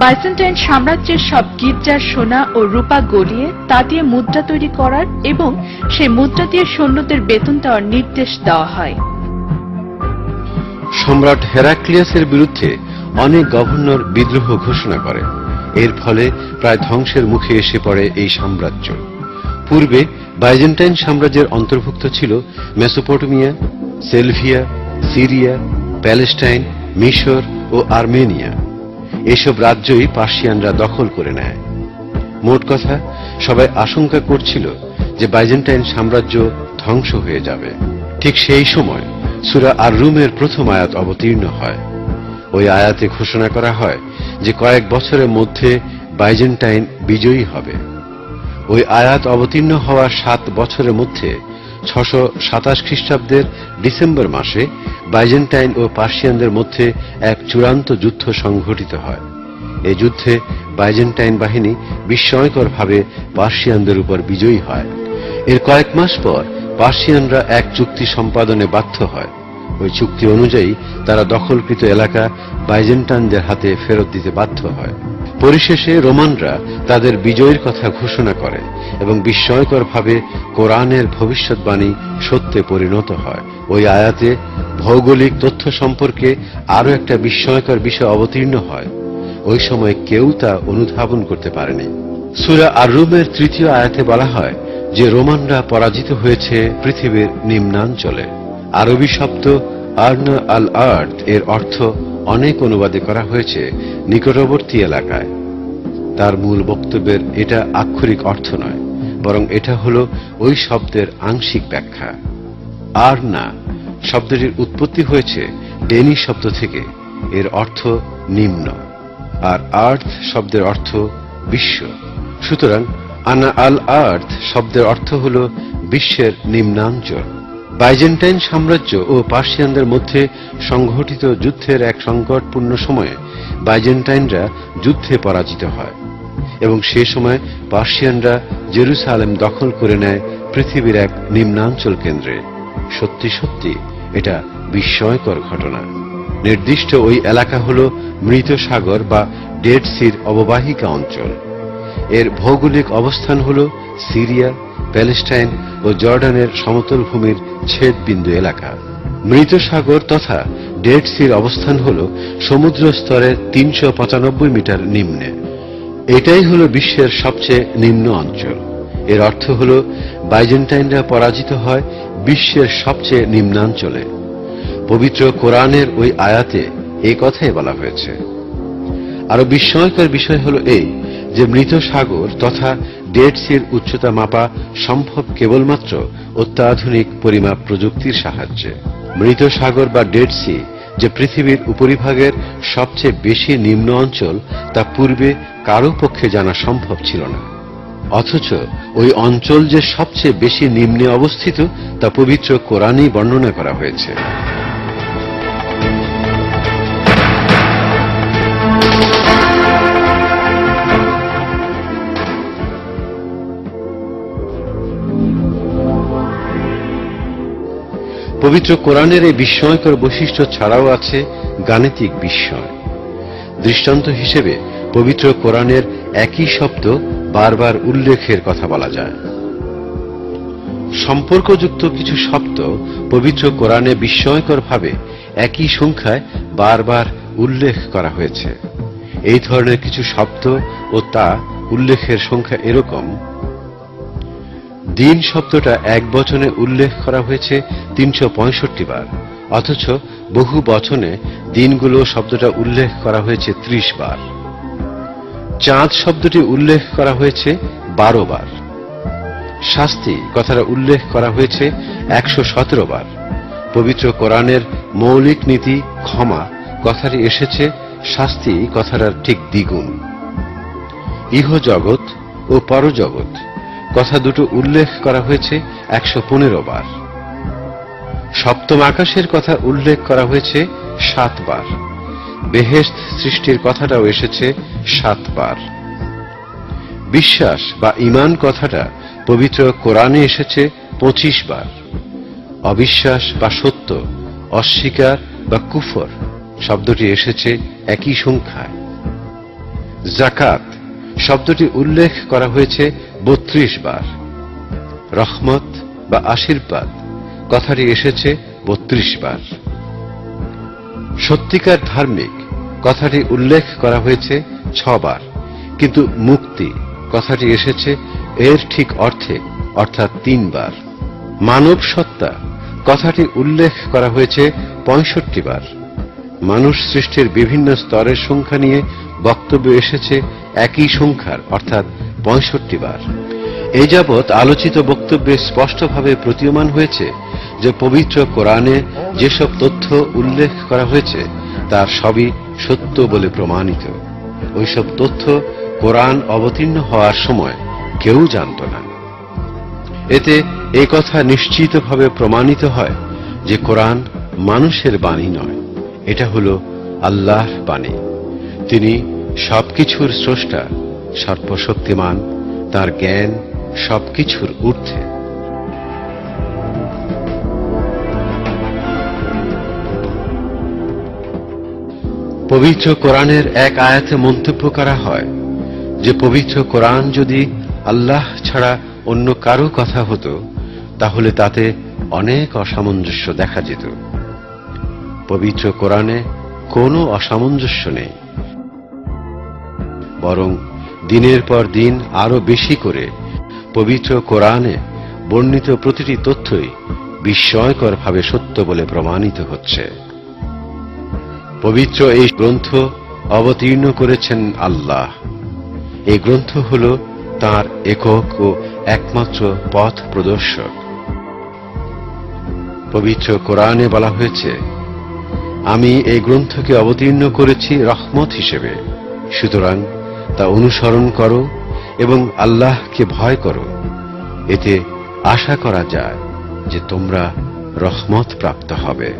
B: বাইজেন্টাইন সাম্রাজ্যের সব গির্জার সোনা ও রূপা গলিয়ে তা দিয়ে মুদ্রা তৈরি করার এবং সেই মুদ্রা দিয়ে সৈন্যদের বেতন দেওয়ার নির্দেশ দেওয়া হয়।
A: সম্রাট হেরাক্লিয়াসের বিরুদ্ধে অনেক গভর্নর বিদ্রোহ ঘোষণা করে। এর ফলে প্রায় ধ্বংসের মুখে এসে পড়ে এই সাম্রাজ্য। পূর্বে বাইজেন্টাইন সাম্রাজ্যের অন্তর্ভুক্ত ছিল মেসোপটেমিয়া, সেলভিয়া, সিরিয়া, প্যালেস্টাইন, মিশর ও আর্মেনিয়া। এসব রাজ্যই পার্সিয়ানরা দখল করে নেয়। মোট কথা, সবাই আশঙ্কা করছিল যে বাইজেন্টাইন সাম্রাজ্য ধ্বংস হয়ে যাবে। ঠিক সেই সময় সূরা আর-রুমের প্রথম আয়াত অবতীর্ণ হয়। ওই আয়াতে ঘোষণা করা হয় যে কয়েক বছরের মধ্যে বাইজেন্টাইন বিজয়ী হবে। ওই আয়াত অবতীর্ণ হওয়ার 7 বছরের মধ্যে 627 খ্রিস্টাব্দের ডিসেম্বর মাসে বাইজেন্টাইন ও পার্সিয়ানদের মধ্যে এক চূড়ান্ত যুদ্ধ সংঘটিত হয়। এই যুদ্ধে বাইজেন্টাইন বাহিনী বিস্ময়করভাবে পার্সিয়ানদের উপর বিজয়ী হয়। এর কয়েক মাস পর পার্সিয়ানরা এক চুক্তি সম্পাদনে বাধ্য হয়। ওই চুক্তি অনুযায়ী তারা দখলকৃত এলাকা বাইজেন্টাইনদের হাতে ফেরত দিতে বাধ্য হয়। পরিশেষে রোমানরা তাদের বিজয়ের কথা ঘোষণা করে এবং বিস্ময়করভাবে কোরআনের ভবিষ্যৎবাণী সত্যে পরিণত হয়। ওই আয়াতে ভৌগোলিক তথ্য সম্পর্কে আরো একটা বিস্ময়কর বিষয় অবতীর্ণ হয়। ওই সময় কেউ তা অনুধাবন করতে পারেনি। সূরা আর-রুমের 3য় আয়াতে বলা হয় যে রোমানরা পরাজিত হয়েছে পৃথিবীর নিম্নাঞ্চলে। আরবি শব্দ আর্না আল আর্থ এর অর্থ অনেক অনুবাদে করা হয়েছে নিকটবর্তী এলাকায়। তার মূল বক্তব্যের এটা আক্ষরিক অর্থ নয়, বরং এটা হল ওই শব্দের আংশিক ব্যাখ্যা। আর্না শব্দটির উৎপত্তি হয়েছে ডেনিশ শব্দ থেকে, এর অর্থ নিম্ন, আর আর্থ শব্দের অর্থ বিশ্ব। সুতরাং আনা আল আর্থ শব্দের অর্থ হল বিশ্বের নিম্নাঞ্চল। বাইজেন্টাইন সাম্রাজ্য ও পার্সিয়ানদের মধ্যে সংঘটিত যুদ্ধের এক সংকটপূর্ণ সময়ে বাইজেন্টাইনরা যুদ্ধে পরাজিত হয় এবং সে সময় পার্সিয়ানরা জেরুসালেম দখল করে নেয় পৃথিবীর এক নিম্নাঞ্চল কেন্দ্রে। সত্যি সত্যি এটা বিস্ময়কর ঘটনা। নির্দিষ্ট ওই এলাকা হল মৃত সাগর বা ডেড সির অববাহিকা অঞ্চল। এর ভৌগোলিক অবস্থান হল সিরিয়া, প্যালেস্টাইন ও জর্ডানের সমতল ভূমির ছেদবিন্দু এলাকা। মৃত সাগর তথা ডেড সির অবস্থান হল সমুদ্র স্তরে 395 মিটার নিম্নে। এটাই হল বিশ্বের সবচেয়ে নিম্ন অঞ্চল। এর অর্থ হল বাইজেন্টাইনরা পরাজিত হয় বিশ্বের সবচেয়ে নিম্নাঞ্চলে। পবিত্র কোরআনের ওই আয়াতে এই কথাই বলা হয়েছে। আরো বিস্ময়কর বিষয় হল এই যে মৃত সাগর তথা ডেড সির উচ্চতা মাপা সম্ভব কেবলমাত্র অত্যাধুনিক পরিমাপ প্রযুক্তির সাহায্যে। মৃত সাগর বা ডেড সি যে পৃথিবীর উপরিভাগের সবচেয়ে বেশি নিম্ন অঞ্চল তা পূর্বে কারো পক্ষে জানা সম্ভব ছিল না। অথচ ওই অঞ্চল যে সবচেয়ে বেশি নিম্নে অবস্থিত তা পবিত্র কোরআনেই বর্ণনা করা হয়েছে। পবিত্র কোরআনের এই বিস্ময়কর বৈশিষ্ট্য ছাড়াও আছে গাণিতিক বিস্ময়। দৃষ্টান্ত হিসেবে পবিত্র কোরআনের একই শব্দ বারবার উল্লেখের কথা বলা যায়। সম্পর্কযুক্ত কিছু শব্দ পবিত্র কোরআনে বিস্ময়করভাবে একই সংখ্যায় বারবার উল্লেখ করা হয়েছে। এই ধরনের কিছু শব্দ ও তা উল্লেখের সংখ্যা এরকম: দিন শব্দটা এক বচনে উল্লেখ করা হয়েছে 365 বার, অথচ বহু বচনে দিনগুলো শব্দটা উল্লেখ করা হয়েছে 30 বার। চাঁদ শব্দটি উল্লেখ করা হয়েছে 12 বার। শাস্তি কথাটা উল্লেখ করা হয়েছে 117 বার। পবিত্র কোরআনের মৌলিক নীতি ক্ষমা কথাটি এসেছে শাস্তি কথাটার ঠিক দ্বিগুণ। ইহজগৎ ও পরজগৎ কথা দুটো উল্লেখ করা হয়েছে 115 বার। সপ্তম আকাশের কথা উল্লেখ করা হয়েছে 7 বার। বেহেশত সৃষ্টির কথাটাও এসেছে 7 বার। বিশ্বাস বা ঈমান কথাটা পবিত্র কোরআনে এসেছে 25 বার। অবিশ্বাস বা সত্য, অস্বীকার বা কুফর শব্দটি এসেছে একই সংখ্যায়। যাকাত শব্দটি উল্লেখ করা হয়েছে 32 বার। রহমত বা আশীর্বাদ কথাটি এসেছে 32 বার। সত্যিকার ধার্মিক কথাটি উল্লেখ করা হয়েছে 6 বার, কিন্তু মুক্তি কথাটি এসেছে এর ঠিক অর্থে, অর্থাৎ 3 বার। মানব সত্তা কথাটি উল্লেখ করা হয়েছে 65 বার। মানুষ সৃষ্টির বিভিন্ন স্তরের সংখ্যা নিয়ে বক্তব্য এসেছে একই সংখ্যার, অর্থাৎ 65 বার। এই যাবৎ আলোচিত বক্তব্যে স্পষ্টভাবে প্রতীয়মান হয়েছে যে পবিত্র কোরআনে যেসব তথ্য উল্লেখ করা হয়েছে তার সবই সত্য বলে প্রমাণিত। ওইসব তথ্য কোরআন অবতীর্ণ হওয়ার সময় কেউ জানত না। এতে এই কথা নিশ্চিতভাবে প্রমাণিত হয় যে কোরআন মানুষের বাণী নয়, এটা হলো আল্লাহর বাণী। তিনি সবকিছুর স্রষ্টা, সর্বশক্তিমান, তার জ্ঞান সবকিছুর ঊর্ধ্বে। পবিত্র কোরআনের এক আয়াতে মন্তব্য করা হয় যে পবিত্র কোরআন যদি আল্লাহ ছাড়া অন্য কারো কথা হতো তাহলে তাতে অনেক অসামঞ্জস্য দেখা যেত। পবিত্র কোরআনে কোনো অসামঞ্জস্য নেই, বরং দিনের পর দিন আরো বেশি করে পবিত্র কোরআনে বর্ণিত প্রতিটি তথ্যই বিস্ময়করভাবে সত্য বলে প্রমাণিত হচ্ছে। পবিত্র এই গ্রন্থ অবতীর্ণ করেছেন আল্লাহ। এই গ্রন্থ হল তাঁর একক ও একমাত্র পথ প্রদর্শক। পবিত্র কোরআনে বলা হয়েছে, আমি এই গ্রন্থকে অবতীর্ণ করেছি রহমত হিসেবে, সুতরাং তা অনুসরণ করো এবং আল্লাহকে ভয় করো। এতে আশা করা যায় যে তোমরা রহমত প্রাপ্ত হবে।